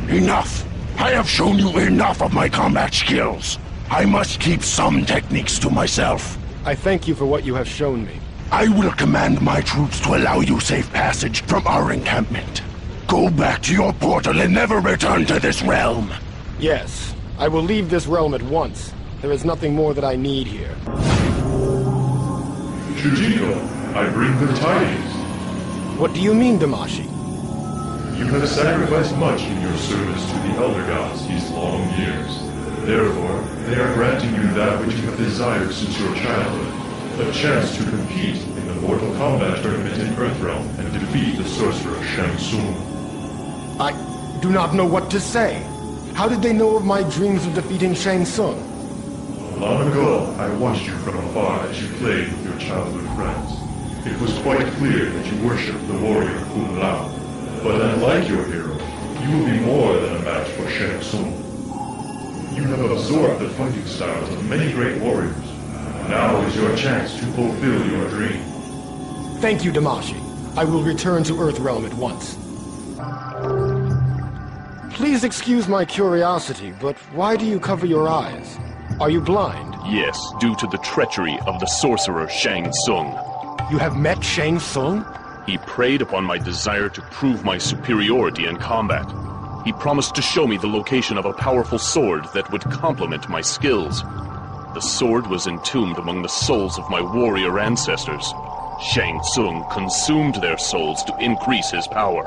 Enough! I have shown you enough of my combat skills. I must keep some techniques to myself. I thank you for what you have shown me. I will command my troops to allow you safe passage from our encampment. Go back to your portal and never return to this realm. Yes, I will leave this realm at once. There is nothing more that I need here. Shujinko, I bring the tidings. What do you mean, Damashi? You have sacrificed much in your service to the Elder Gods these long years. Therefore, they are granting you that which you have desired since your childhood, a chance to compete in the Mortal Kombat tournament in Earthrealm and defeat the sorcerer Shang Tsung. I do not know what to say. How did they know of my dreams of defeating Shang Tsung? Long ago, I watched you from afar as you played with your childhood friends. It was quite clear that you worshipped the warrior Kung Lao. But unlike your hero, you will be more than a match for Shang Tsung. You have absorbed the fighting styles of many great warriors. Now is your chance to fulfill your dream. Thank you, Damashi. I will return to Earthrealm at once. Please excuse my curiosity, but why do you cover your eyes? Are you blind? Yes, due to the treachery of the sorcerer Shang Tsung. You have met Shang Tsung? He preyed upon my desire to prove my superiority in combat. He promised to show me the location of a powerful sword that would complement my skills. The sword was entombed among the souls of my warrior ancestors. Shang Tsung consumed their souls to increase his power.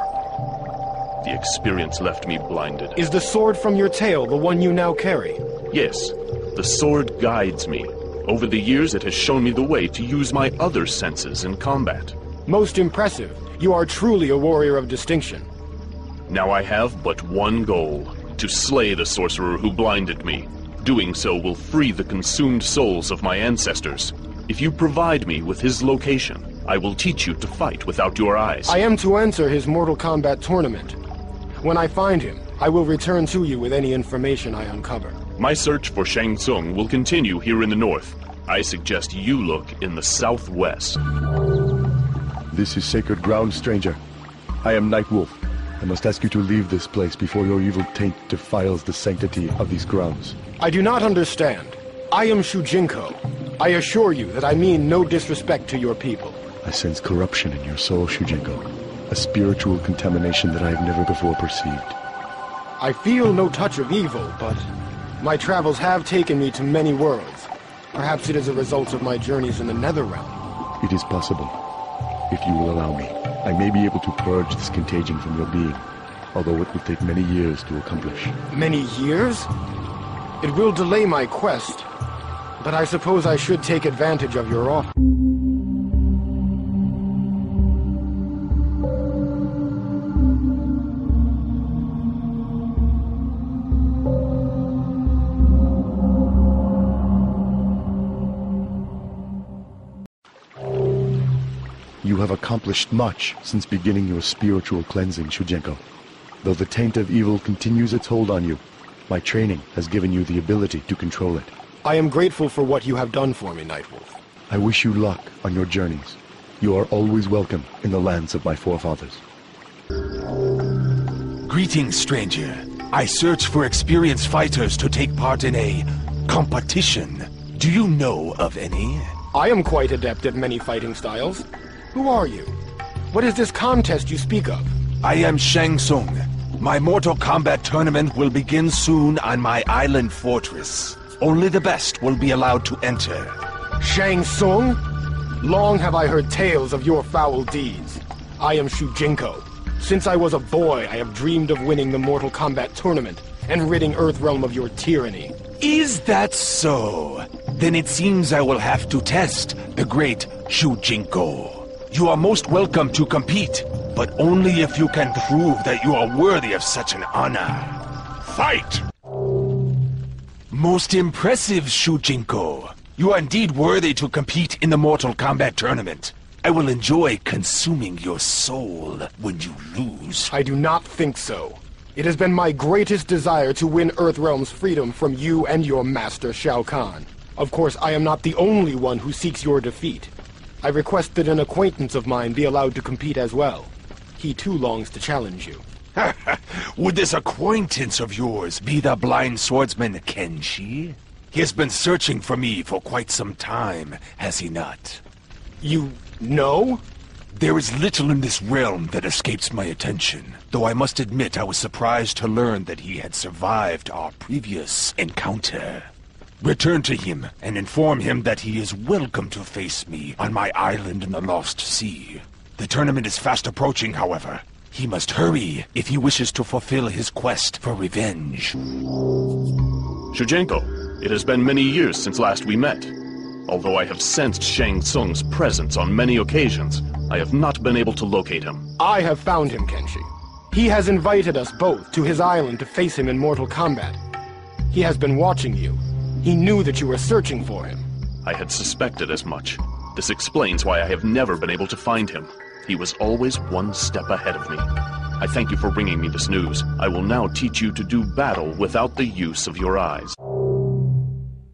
The experience left me blinded. Is the sword from your tail the one you now carry? Yes, the sword guides me. Over the years it has shown me the way to use my other senses in combat. Most impressive. You are truly a warrior of distinction. Now I have but one goal, to slay the sorcerer who blinded me. Doing so will free the consumed souls of my ancestors. If you provide me with his location, I will teach you to fight without your eyes. I am to enter his Mortal Kombat tournament. When I find him, I will return to you with any information I uncover. My search for Shang Tsung will continue here in the north. I suggest you look in the southwest. This is sacred ground, stranger. I am Nightwolf. I must ask you to leave this place before your evil taint defiles the sanctity of these grounds. I do not understand. I am Shujinko. I assure you that I mean no disrespect to your people. I sense corruption in your soul, Shujinko. A spiritual contamination that I have never before perceived. I feel no touch of evil, but my travels have taken me to many worlds. Perhaps it is a result of my journeys in the Netherrealm. It is possible. If you will allow me, I may be able to purge this contagion from your being, although it will take many years to accomplish. Many years? It will delay my quest, but I suppose I should take advantage of your offer. You have accomplished much since beginning your spiritual cleansing, Shujinko. Though the taint of evil continues its hold on you, my training has given you the ability to control it. I am grateful for what you have done for me, Nightwolf. I wish you luck on your journeys. You are always welcome in the lands of my forefathers. Greetings, stranger. I search for experienced fighters to take part in a competition. Do you know of any? I am quite adept at many fighting styles. Who are you? What is this contest you speak of? I am Shang Tsung. My Mortal Kombat tournament will begin soon on my island fortress. Only the best will be allowed to enter. Shang Tsung? Long have I heard tales of your foul deeds. I am Shujinko. Since I was a boy, I have dreamed of winning the Mortal Kombat tournament and ridding Earthrealm of your tyranny. Is that so? Then it seems I will have to test the great Shujinko. You are most welcome to compete, but only if you can prove that you are worthy of such an honor. Fight! Most impressive, Shujinko. You are indeed worthy to compete in the Mortal Kombat tournament. I will enjoy consuming your soul when you lose. I do not think so. It has been my greatest desire to win Earthrealm's freedom from you and your master, Shao Kahn. Of course, I am not the only one who seeks your defeat. I request that an acquaintance of mine be allowed to compete as well. He too longs to challenge you. Would this acquaintance of yours be the blind swordsman Kenshi? He has been searching for me for quite some time, has he not? You know? There is little in this realm that escapes my attention, though I must admit I was surprised to learn that he had survived our previous encounter. Return to him and inform him that he is welcome to face me on my island in the Lost Sea. The tournament is fast approaching, however. He must hurry if he wishes to fulfill his quest for revenge. Shujinko, it has been many years since last we met. Although I have sensed Shang Tsung's presence on many occasions, I have not been able to locate him. I have found him, Kenshi. He has invited us both to his island to face him in mortal combat. He has been watching you. He knew that you were searching for him. I had suspected as much. This explains why I have never been able to find him. He was always one step ahead of me. I thank you for bringing me this news. I will now teach you to do battle without the use of your eyes.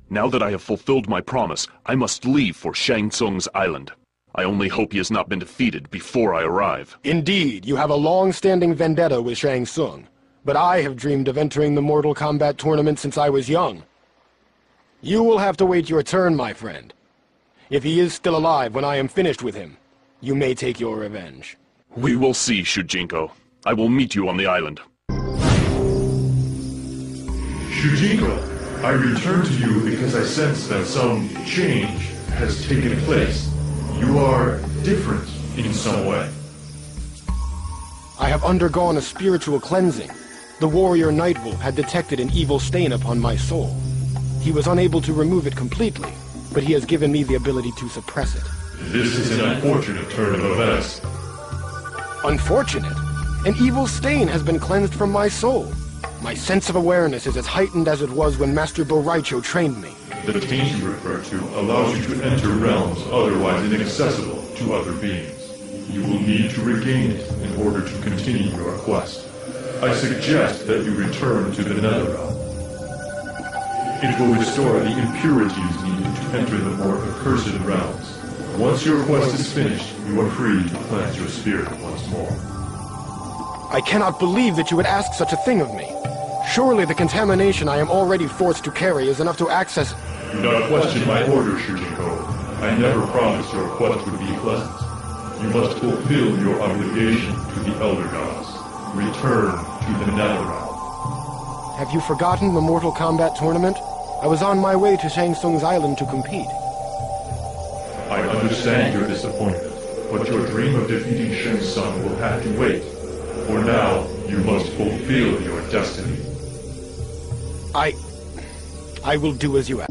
Now that I have fulfilled my promise, I must leave for Shang Tsung's island. I only hope he has not been defeated before I arrive. Indeed, you have a long-standing vendetta with Shang Tsung. But I have dreamed of entering the Mortal Kombat tournament since I was young. You will have to wait your turn, my friend. If he is still alive when I am finished with him, you may take your revenge. We will see, Shujinko. I will meet you on the island. Shujinko, I return to you because I sense that some change has taken place. You are different in some way. I have undergone a spiritual cleansing. The warrior Nightwolf had detected an evil stain upon my soul. He was unable to remove it completely, but he has given me the ability to suppress it. This is an unfortunate turn of events. Unfortunate? An evil stain has been cleansed from my soul. My sense of awareness is as heightened as it was when Master Boraicho trained me. The taint you refer to allows you to enter realms otherwise inaccessible to other beings. You will need to regain it in order to continue your quest. I suggest that you return to the Netherrealm. It will restore the impurities needed to enter the more accursed realms. Once your quest is finished, you are free to cleanse your spirit once more. I cannot believe that you would ask such a thing of me. Surely the contamination I am already forced to carry is enough to access... Do not question my order, Shujinko. I never promised your quest would be pleasant. You must fulfill your obligation to the Elder Gods. Return to the Netherrealm. Have you forgotten the Mortal Kombat tournament? I was on my way to Shang Tsung's island to compete. I understand your disappointment, but your dream of defeating Shang Tsung will have to wait. For now, you must fulfill your destiny. I will do as you ask.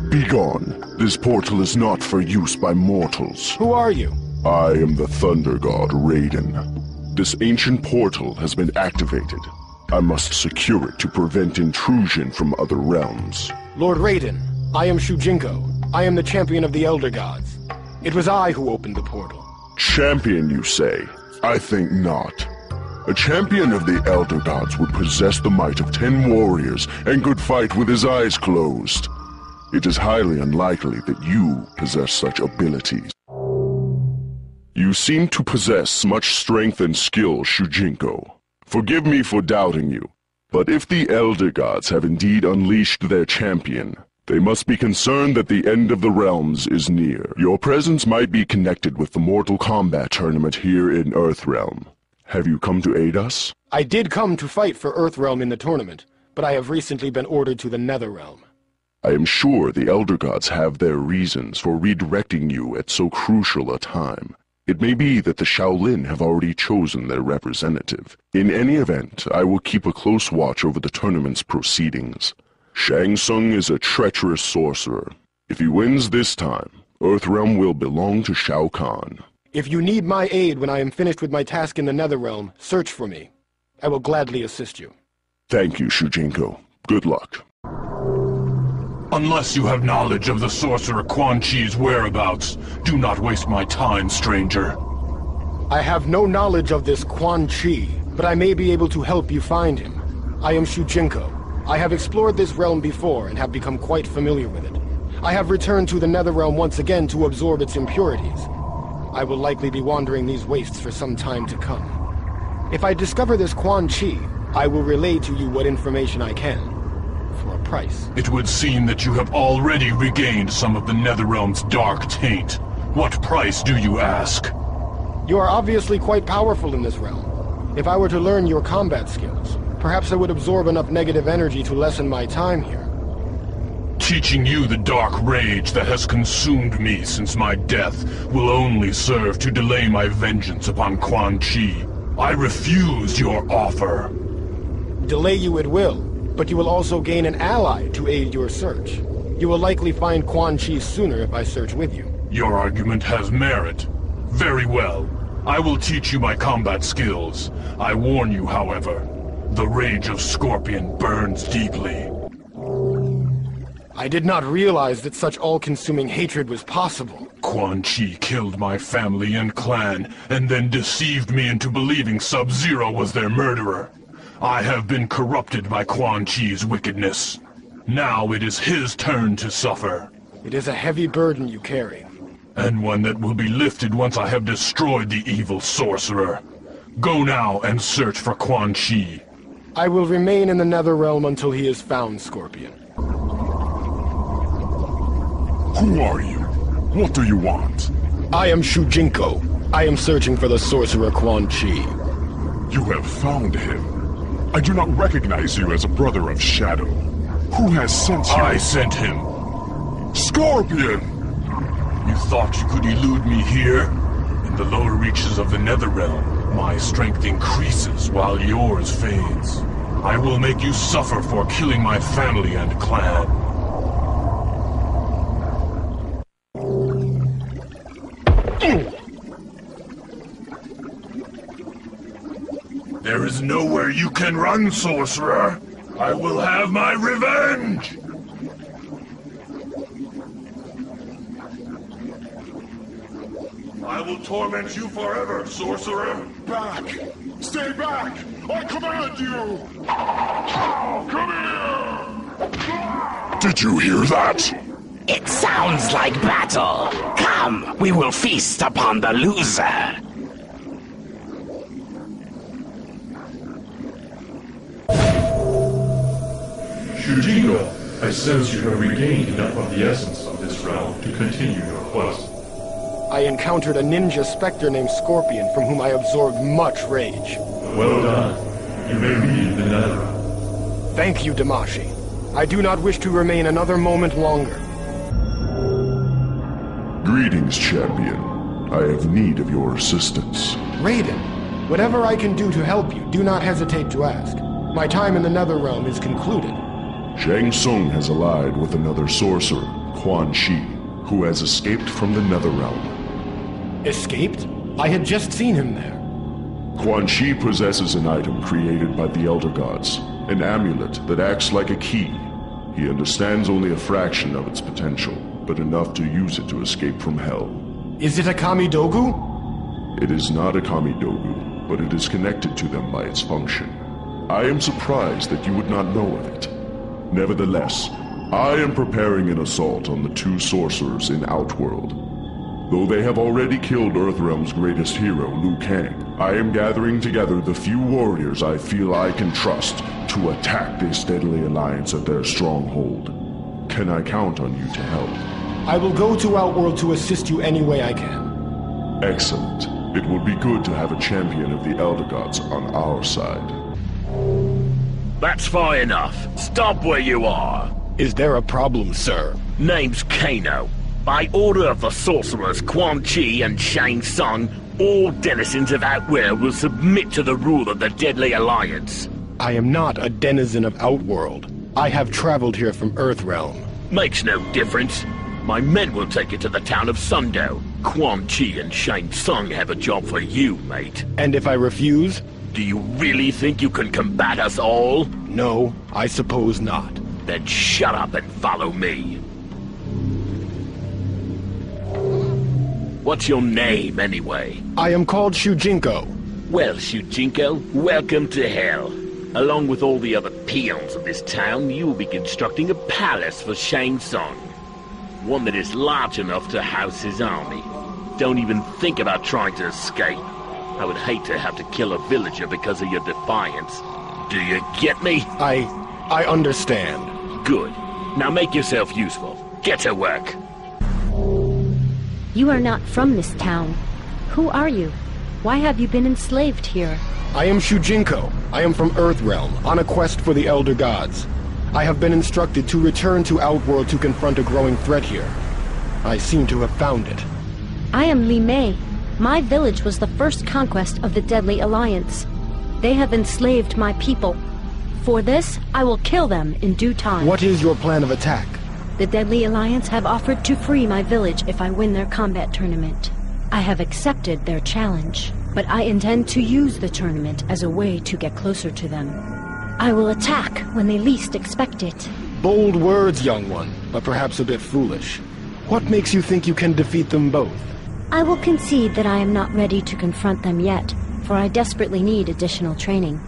Begone. This portal is not for use by mortals. Who are you? I am the Thunder God, Raiden. This ancient portal has been activated. I must secure it to prevent intrusion from other realms. Lord Raiden, I am Shujinko. I am the champion of the Elder Gods. It was I who opened the portal. Champion, you say? I think not. A champion of the Elder Gods would possess the might of 10 warriors and could fight with his eyes closed. It is highly unlikely that you possess such abilities. You seem to possess much strength and skill, Shujinko. Forgive me for doubting you, but if the Elder Gods have indeed unleashed their champion, they must be concerned that the end of the realms is near. Your presence might be connected with the Mortal Kombat tournament here in Earthrealm. Have you come to aid us? I did come to fight for Earthrealm in the tournament, but I have recently been ordered to the Netherrealm. I am sure the Elder Gods have their reasons for redirecting you at so crucial a time. It may be that the Shaolin have already chosen their representative. In any event, I will keep a close watch over the tournament's proceedings. Shang Tsung is a treacherous sorcerer. If he wins this time, Earthrealm will belong to Shao Kahn. If you need my aid when I am finished with my task in the Netherrealm, search for me. I will gladly assist you. Thank you, Shujinko. Good luck. Unless you have knowledge of the sorcerer Quan Chi's whereabouts, do not waste my time, stranger. I have no knowledge of this Quan Chi, but I may be able to help you find him. I am Shujinko. I have explored this realm before and have become quite familiar with it. I have returned to the Netherrealm once again to absorb its impurities. I will likely be wandering these wastes for some time to come. If I discover this Quan Chi, I will relay to you what information I can. For a price. It would seem that you have already regained some of the Netherrealm's dark taint. What price do you ask? You are obviously quite powerful in this realm. If I were to learn your combat skills, perhaps I would absorb enough negative energy to lessen my time here. Teaching you the dark rage that has consumed me since my death will only serve to delay my vengeance upon Quan Chi. I refuse your offer. Delay you it will, but you will also gain an ally to aid your search. You will likely find Quan Chi sooner if I search with you. Your argument has merit. Very well. I will teach you my combat skills. I warn you, however, the rage of Scorpion burns deeply. I did not realize that such all-consuming hatred was possible. Quan Chi killed my family and clan, and then deceived me into believing Sub-Zero was their murderer. I have been corrupted by Quan Chi's wickedness. Now it is his turn to suffer. It is a heavy burden you carry. And one that will be lifted once I have destroyed the evil sorcerer. Go now and search for Quan Chi. I will remain in the Netherrealm until he is found, Scorpion. Who are you? What do you want? I am Shujinko. I am searching for the sorcerer Quan Chi. You have found him. I do not recognize you as a brother of Shadow. Who has sent you? I sent him. Scorpion! You thought you could elude me here? In the lower reaches of the Netherrealm, my strength increases while yours fades. I will make you suffer for killing my family and clan. There is nowhere you can run, sorcerer. I will have my revenge! I will torment you forever, sorcerer! Back! Stay back! I command you! Come here! Did you hear that? It sounds like battle. Come, we will feast upon the loser. Shujinko, I sense you have regained enough of the essence of this realm to continue your quest. I encountered a ninja specter named Scorpion from whom I absorbed much rage. Well done. You may leave the Netherrealm. Thank you, Damashi. I do not wish to remain another moment longer. Greetings, champion. I have need of your assistance. Raiden, whatever I can do to help you, do not hesitate to ask. My time in the Netherrealm is concluded. Shang Tsung has allied with another sorcerer, Quan Chi, who has escaped from the Netherrealm. Escaped? I had just seen him there. Quan Chi possesses an item created by the Elder Gods, an amulet that acts like a key. He understands only a fraction of its potential, but enough to use it to escape from hell. Is it a Kamidogu? It is not a Kamidogu, but it is connected to them by its function. I am surprised that you would not know of it. Nevertheless, I am preparing an assault on the two sorcerers in Outworld. Though they have already killed Earthrealm's greatest hero, Liu Kang, I am gathering together the few warriors I feel I can trust to attack this deadly alliance at their stronghold. Can I count on you to help? I will go to Outworld to assist you any way I can. Excellent. It will be good to have a champion of the Elder Gods on our side. That's far enough. Stop where you are. Is there a problem, sir? Name's Kano. By order of the sorcerers Quan Chi and Shang Tsung, all denizens of Outworld will submit to the rule of the Deadly Alliance. I am not a denizen of Outworld. I have traveled here from Earthrealm. Makes no difference. My men will take you to the town of Sundo. Quan Chi and Shang Tsung have a job for you, mate. And if I refuse? Do you really think you can combat us all? No, I suppose not. Then shut up and follow me. What's your name, anyway? I am called Shujinko. Well, Shujinko, welcome to hell. Along with all the other peons of this town, you will be constructing a palace for Shang Tsung. One that is large enough to house his army. Don't even think about trying to escape. I would hate to have to kill a villager because of your defiance. Do you get me? I understand. Good. Now make yourself useful. Get to work. You are not from this town. Who are you? Why have you been enslaved here? I am Shujinko. I am from Earthrealm, on a quest for the Elder Gods. I have been instructed to return to Outworld to confront a growing threat here. I seem to have found it. I am Li Mei. My village was the first conquest of the Deadly Alliance. They have enslaved my people. For this, I will kill them in due time. What is your plan of attack? The Deadly Alliance have offered to free my village if I win their combat tournament. I have accepted their challenge, but I intend to use the tournament as a way to get closer to them. I will attack when they least expect it. Bold words, young one, but perhaps a bit foolish. What makes you think you can defeat them both? I will concede that I am not ready to confront them yet, for I desperately need additional training.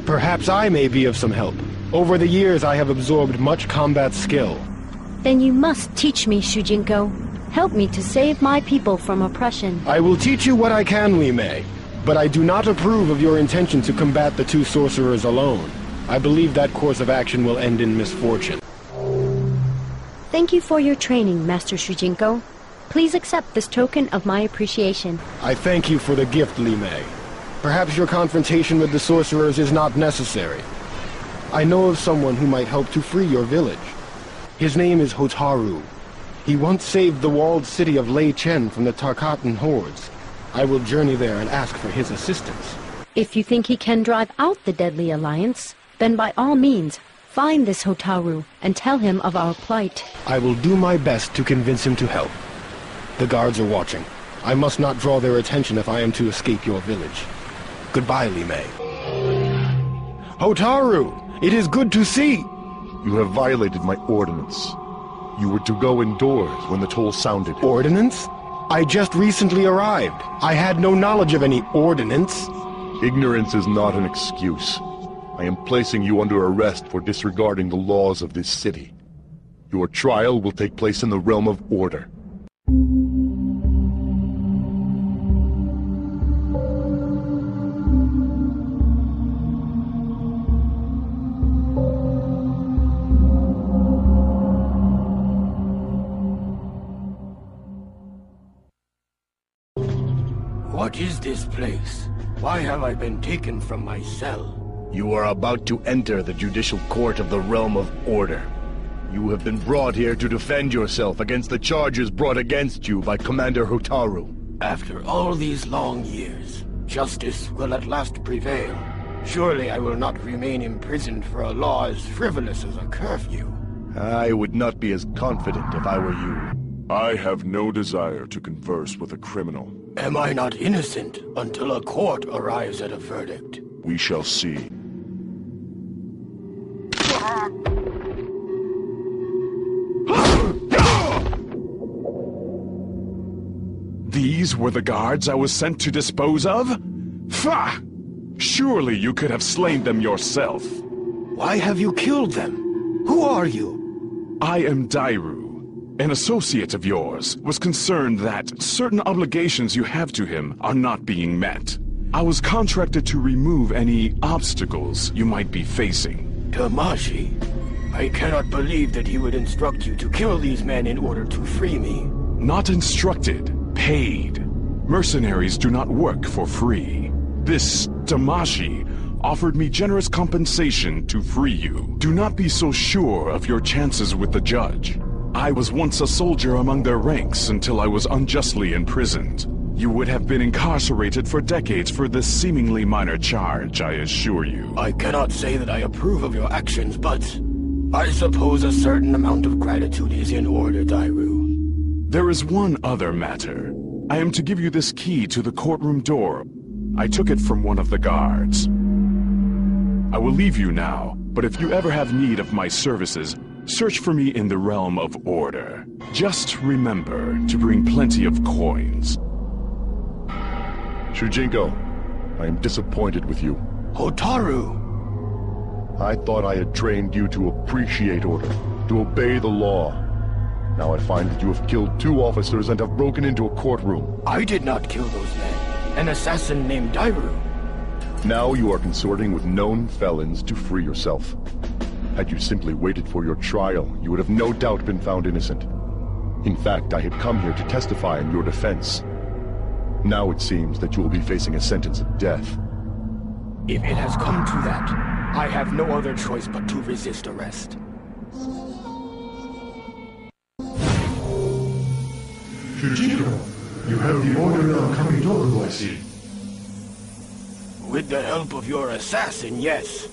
Perhaps I may be of some help. Over the years I have absorbed much combat skill. Then you must teach me, Shujinko. Help me to save my people from oppression. I will teach you what I can, Li Mei, but I do not approve of your intention to combat the two sorcerers alone. I believe that course of action will end in misfortune. Thank you for your training, Master Shujinko. Please accept this token of my appreciation. I thank you for the gift, Li Mei. Perhaps your confrontation with the sorcerers is not necessary. I know of someone who might help to free your village. His name is Hotaru. He once saved the walled city of Lei Chen from the Tarkatan hordes. I will journey there and ask for his assistance. If you think he can drive out the Deadly Alliance, then by all means, find this Hotaru and tell him of our plight. I will do my best to convince him to help. The guards are watching. I must not draw their attention if I am to escape your village. Goodbye, Li Mei. Hotaru! It is good to see! You have violated my ordinance. You were to go indoors when the toll sounded. Ordinance? I just recently arrived. I had no knowledge of any ordinance. Ignorance is not an excuse. I am placing you under arrest for disregarding the laws of this city. Your trial will take place in the realm of order. What is this place? Why have I been taken from my cell? You are about to enter the judicial court of the realm of order. You have been brought here to defend yourself against the charges brought against you by Commander Hotaru. After all these long years, justice will at last prevail. Surely I will not remain imprisoned for a law as frivolous as a curfew. I would not be as confident if I were you. I have no desire to converse with a criminal. Am I not innocent until a court arrives at a verdict? We shall see. These were the guards I was sent to dispose of? Pfah! Surely you could have slain them yourself. Why have you killed them? Who are you? I am Dairu. An associate of yours was concerned that certain obligations you have to him are not being met. I was contracted to remove any obstacles you might be facing. Tamashi, I cannot believe that he would instruct you to kill these men in order to free me. Not instructed, paid. Mercenaries do not work for free. This Tamashi offered me generous compensation to free you. Do not be so sure of your chances with the judge. I was once a soldier among their ranks until I was unjustly imprisoned. You would have been incarcerated for decades for this seemingly minor charge, I assure you. I cannot say that I approve of your actions, but I suppose a certain amount of gratitude is in order, Dairu. There is one other matter. I am to give you this key to the courtroom door. I took it from one of the guards. I will leave you now, but if you ever have need of my services, search for me in the realm of order. Just remember to bring plenty of coins. Shujinko, I am disappointed with you. Hotaru! I thought I had trained you to appreciate order, to obey the law. Now I find that you have killed 2 officers and have broken into a courtroom. I did not kill those men. An assassin named Dairu. Now you are consorting with known felons to free yourself. Had you simply waited for your trial, you would have no doubt been found innocent. In fact, I had come here to testify in your defense. Now it seems that you will be facing a sentence of death. If it has come to that, I have no other choice but to resist arrest. Shujiko, you have the Order of Kamidogu, I see. With the help of your assassin, yes.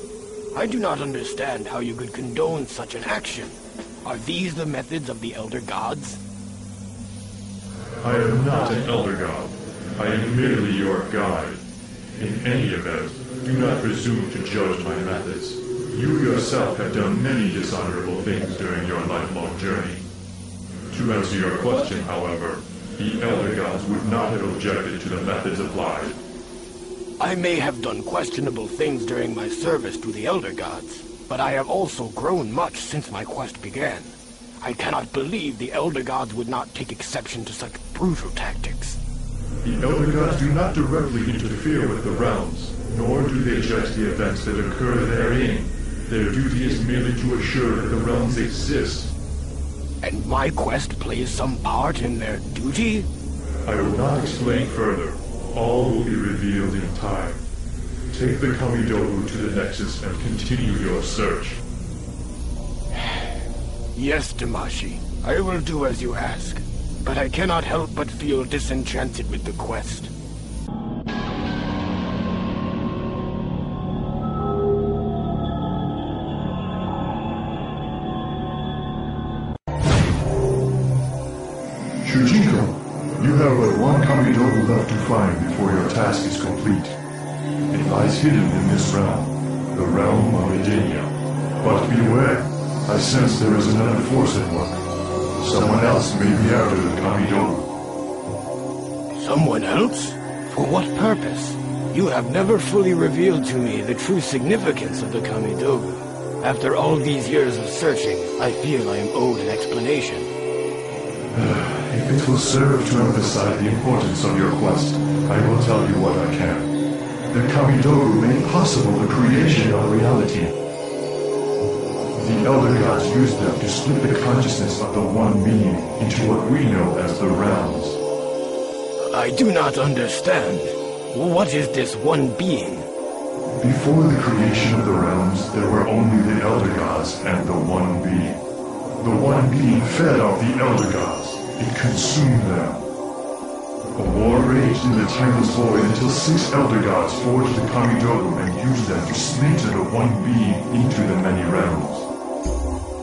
I do not understand how you could condone such an action. Are these the methods of the Elder Gods? I am not an Elder God. I am merely your guide. In any event, do not presume to judge my methods. You yourself have done many dishonorable things during your lifelong journey. To answer your question, however, the Elder Gods would not have objected to the methods applied. I may have done questionable things during my service to the Elder Gods, but I have also grown much since my quest began. I cannot believe the Elder Gods would not take exception to such brutal tactics. The Elder Gods do not directly interfere with the realms, nor do they judge the events that occur therein. Their duty is merely to assure that the realms exist. And my quest plays some part in their duty? I will not explain further. All will be revealed in time. Take the Kamidogu to the Nexus and continue your search. Yes, Damashi. I will do as you ask. But I cannot help but feel disenchanted with the quest. Shujiko, you have but one Kamidogu left to find before your task is complete. It lies hidden in this realm, the realm of Edenia. But beware, I sense there is another force at work. Someone else may be after the Kamidogu. Someone else? For what purpose? You have never fully revealed to me the true significance of the Kamidogu. After all these years of searching, I feel I am owed an explanation. If it will serve to emphasize the importance of your quest, I will tell you what I can. The Kamidogu made possible the creation of reality. The Elder Gods used them to split the consciousness of the One Being into what we know as the realms. I do not understand. What is this One Being? Before the creation of the realms, there were only the Elder Gods and the One Being. The One Being fed off the Elder Gods. It consumed them. A war raged in the timeless void until 6 Elder Gods forged the Kamidogu and used them to splinter the One Being into the many realms.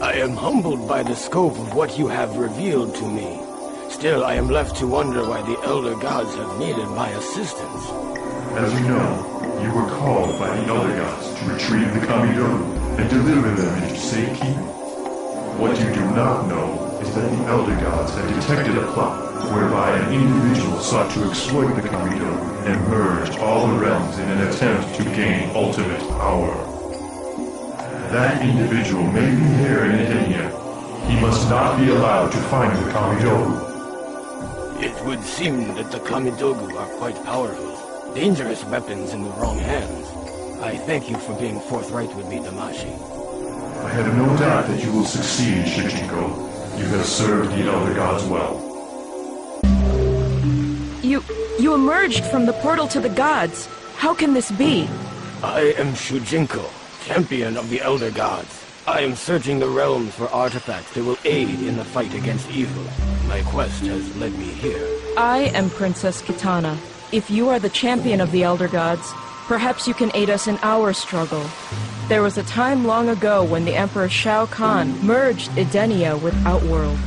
I am humbled by the scope of what you have revealed to me. Still, I am left to wonder why the Elder Gods have needed my assistance. As you know, you were called by the Elder Gods to retrieve the Kamidogu and deliver them into safekeeping. What you do not know is that the Elder Gods had detected a plot whereby an individual sought to exploit the Kamidogu and merge all the realms in an attempt to gain ultimate power. That individual may be here in Edenia. He must not be allowed to find the Kamidogu. It would seem that the Kamidogu are quite powerful. Dangerous weapons in the wrong hands. I thank you for being forthright with me, Damashi. I have no doubt that you will succeed, Shujiko. You have served the Elder Gods well. You emerged from the portal to the gods. How can this be? I am Shujinko, champion of the Elder Gods. I am searching the realms for artifacts that will aid in the fight against evil. My quest has led me here. I am Princess Kitana. If you are the champion of the Elder Gods, perhaps you can aid us in our struggle. There was a time long ago when the Emperor Shao Kahn merged Edenia with Outworld.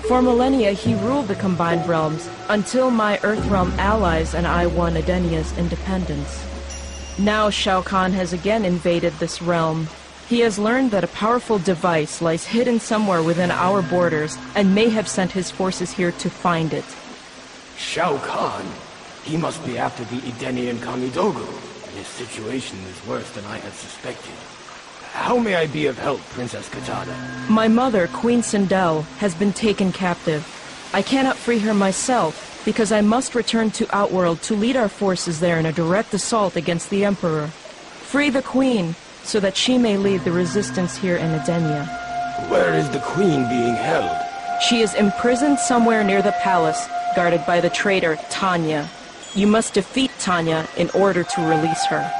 For millennia, he ruled the combined realms until my Earthrealm allies and I won Edenia's independence. Now Shao Kahn has again invaded this realm. He has learned that a powerful device lies hidden somewhere within our borders and may have sent his forces here to find it. Shao Kahn? He must be after the Edenian Kamidogu. This situation is worse than I had suspected. How may I be of help, Princess Kitana? My mother, Queen Sindel, has been taken captive. I cannot free her myself, because I must return to Outworld to lead our forces there in a direct assault against the Emperor. Free the Queen, so that she may lead the resistance here in Edenia. Where is the Queen being held? She is imprisoned somewhere near the palace, guarded by the traitor, Tanya. You must defeat Tanya in order to release her.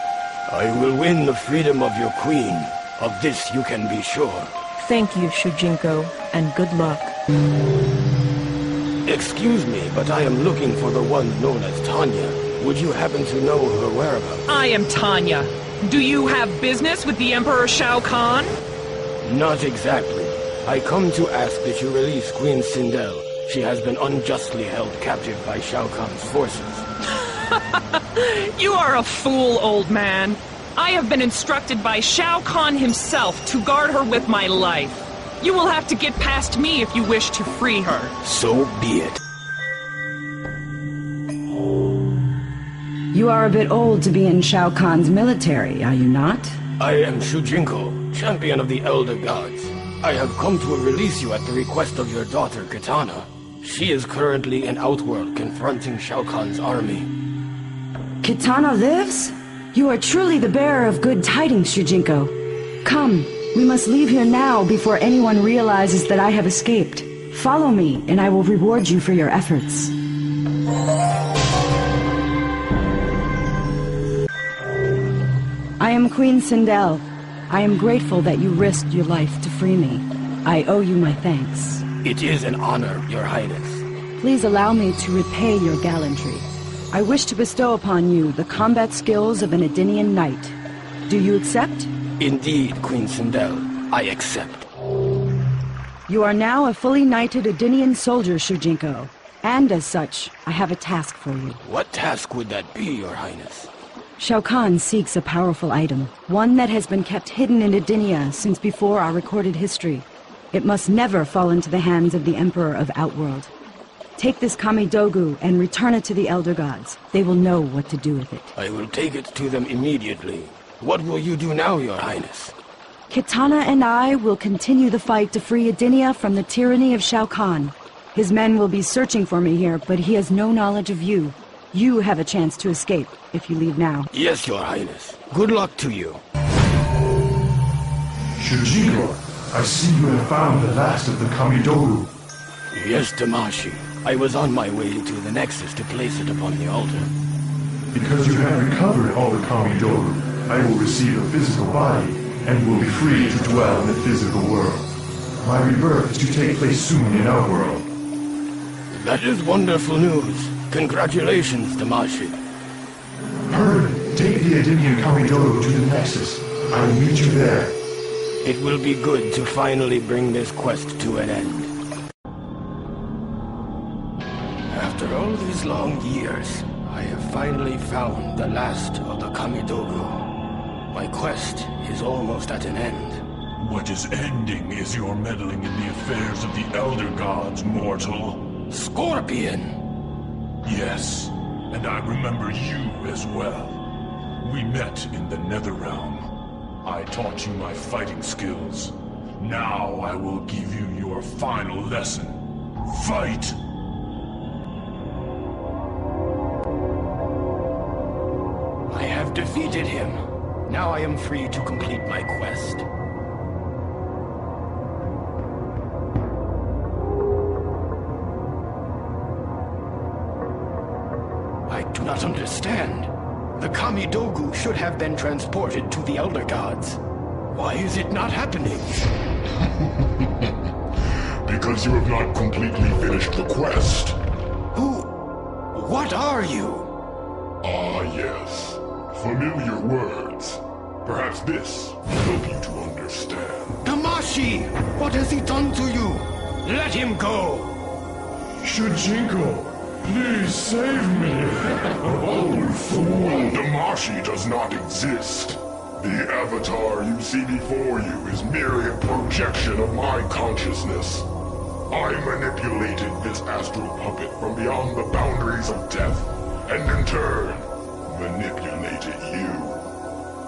I will win the freedom of your queen. Of this you can be sure. Thank you, Shujinko, and good luck. Excuse me, but I am looking for the one known as Tanya. Would you happen to know her whereabouts? I am Tanya. Do you have business with the Emperor Shao Kahn? Not exactly. I come to ask that you release Queen Sindel. She has been unjustly held captive by Shao Kahn's forces. You are a fool, old man. I have been instructed by Shao Kahn himself to guard her with my life. You will have to get past me if you wish to free her. So be it. You are a bit old to be in Shao Kahn's military, are you not? I am Shujinko, champion of the Elder Gods. I have come to release you at the request of your daughter, Kitana. She is currently in Outworld confronting Shao Kahn's army. Kitana lives? You are truly the bearer of good tidings, Shujinko. Come, we must leave here now before anyone realizes that I have escaped. Follow me, and I will reward you for your efforts. I am Queen Sindel. I am grateful that you risked your life to free me. I owe you my thanks. It is an honor, Your Highness. Please allow me to repay your gallantry. I wish to bestow upon you the combat skills of an Edenian knight. Do you accept? Indeed, Queen Sindel, I accept. You are now a fully knighted Edenian soldier, Shujinko. And as such, I have a task for you. What task would that be, Your Highness? Shao Kahn seeks a powerful item, one that has been kept hidden in Edenia since before our recorded history. It must never fall into the hands of the Emperor of Outworld. Take this Kamidogu and return it to the Elder Gods. They will know what to do with it. I will take it to them immediately. What will you do now, Your Highness? Kitana and I will continue the fight to free Edenia from the tyranny of Shao Kahn. His men will be searching for me here, but he has no knowledge of you. You have a chance to escape if you leave now. Yes, Your Highness. Good luck to you. Shujinko, I see you have found the last of the Kamidogu. Yes, Damashi. I was on my way to the Nexus to place it upon the altar. Because you have recovered all the Kamidogu, I will receive a physical body and will be free to dwell in the physical world. My rebirth is to take place soon in Outworld. That is wonderful news. Congratulations, Damashi. Hurry, take the Edenian Kamidogu to the Nexus. I will meet you there. It will be good to finally bring this quest to an end. After all these long years, I have finally found the last of the Kamidogu. My quest is almost at an end. What is ending is your meddling in the affairs of the Elder Gods, mortal. Scorpion! Yes, and I remember you as well. We met in the Netherrealm. I taught you my fighting skills. Now I will give you your final lesson. Fight! I have defeated him. Now I am free to complete my quest. I do not understand. The Kamidogu should have been transported to the Elder Gods. Why is it not happening? Because you have not completely finished the quest. What are you? Ah, yes. Familiar words. Perhaps this will help you to understand. Damashi! What has he done to you? Let him go! Shujinko, please save me! Oh, fool! Damashi does not exist. The avatar you see before you is merely a projection of my consciousness. I manipulated this astral puppet from beyond the boundaries of death, and in turn, manipulated you.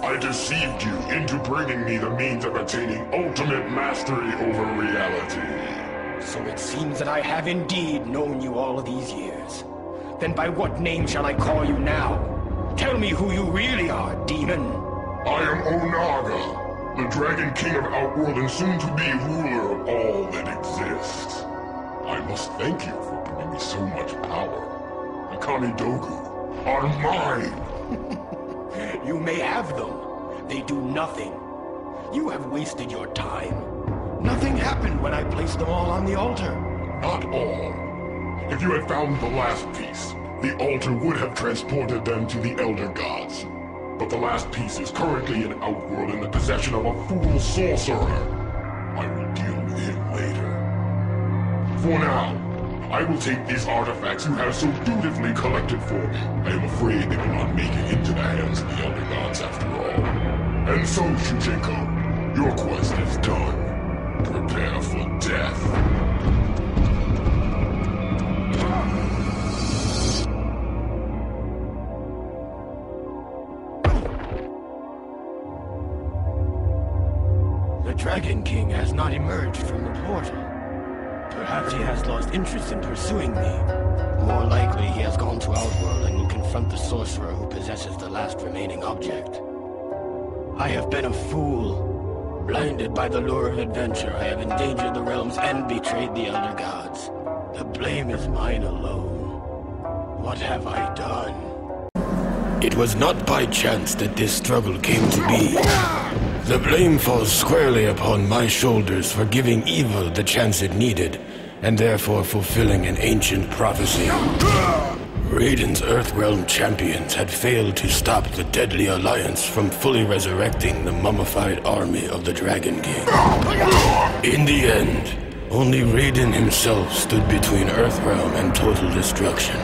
I deceived you into bringing me the means of attaining ultimate mastery over reality. So it seems that I have indeed known you all these years. Then by what name shall I call you now? Tell me who you really are, demon. I am Onaga, the Dragon King of Outworld and soon-to-be ruler of all that exists. I must thank you for bringing me so much power. The Kamidogu are mine! You may have them. They do nothing. You have wasted your time. Nothing happened when I placed them all on the altar. Not all. If you had found the last piece, the altar would have transported them to the Elder Gods. But the last piece is currently in Outworld in the possession of a fool sorcerer. I will deal with him later. For now, I will take these artifacts you have so dutifully collected for me. I am afraid they will not make it into the hands of the Elder Gods after all. And so, Shujinko, your quest is done. Prepare for death. The Dragon King has not emerged from the portal. Perhaps he has lost interest in pursuing me. More likely, he has gone to Outworld and will confront the sorcerer who possesses the last remaining object. I have been a fool. Blinded by the lure of adventure, I have endangered the realms and betrayed the Elder Gods. The blame is mine alone. What have I done? It was not by chance that this struggle came to be. The blame falls squarely upon my shoulders for giving evil the chance it needed, and therefore fulfilling an ancient prophecy. Raiden's Earthrealm champions had failed to stop the Deadly Alliance from fully resurrecting the mummified army of the Dragon King. In the end, only Raiden himself stood between Earthrealm and total destruction.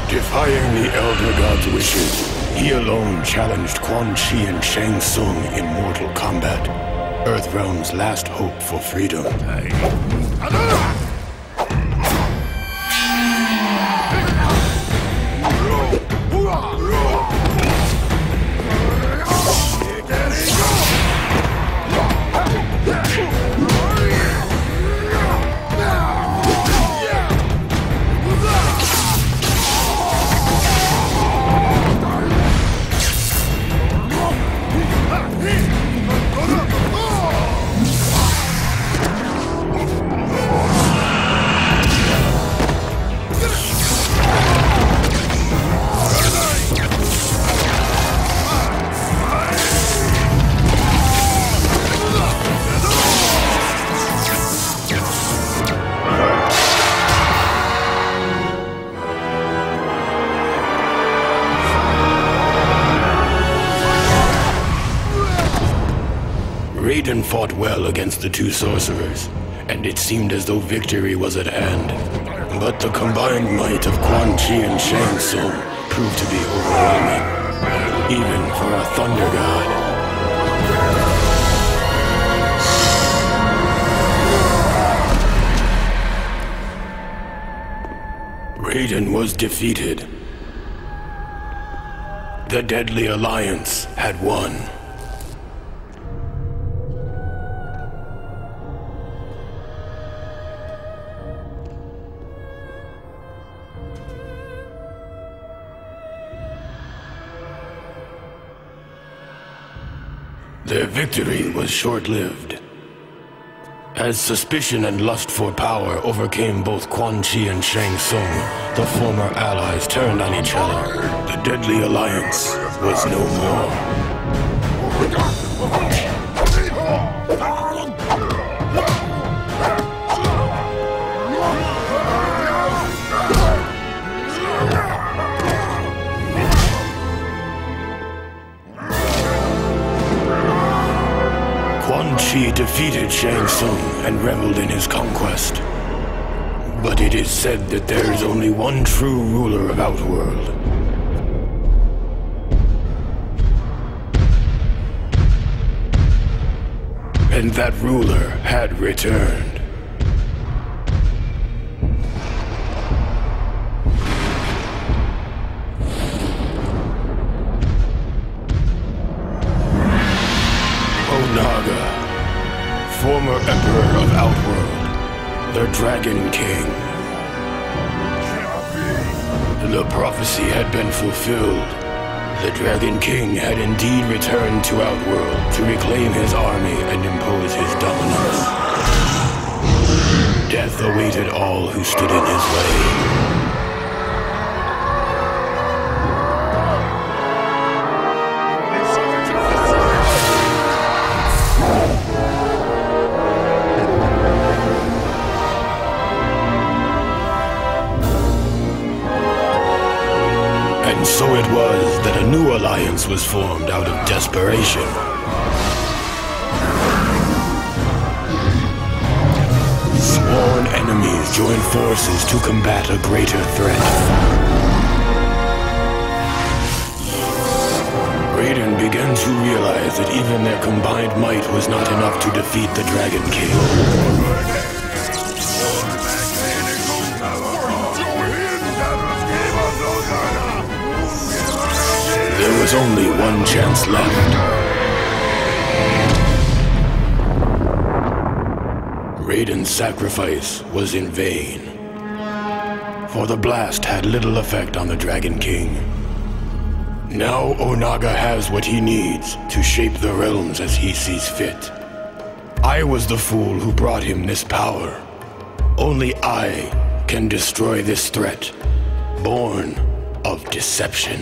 Defying the Elder God's wishes, he alone challenged Quan Chi and Shang Tsung in mortal combat, Earthrealm's last hope for freedom. Raiden fought well against the two sorcerers, and it seemed as though victory was at hand. But the combined might of Quan Chi and Shang Tsung proved to be overwhelming, even for a Thunder God. Raiden was defeated. The Deadly Alliance had won. Their victory was short-lived. As suspicion and lust for power overcame both Quan Chi and Shang Tsung, the former allies turned on each other. The Deadly Alliance was no more. Quan Chi defeated Shang Tsung and reveled in his conquest. But it is said that there is only one true ruler of Outworld. And that ruler had returned. Former Emperor of Outworld, the Dragon King. The prophecy had been fulfilled. The Dragon King had indeed returned to Outworld to reclaim his army and impose his dominance. Death awaited all who stood in his way. alliance was formed out of desperation. Sworn enemies joined forces to combat a greater threat. Raiden began to realize that even their combined might was not enough to defeat the Dragon King. There was only one chance left. Raiden's sacrifice was in vain, for the blast had little effect on the Dragon King. Now Onaga has what he needs to shape the realms as he sees fit. I was the fool who brought him this power. Only I can destroy this threat, born of deception.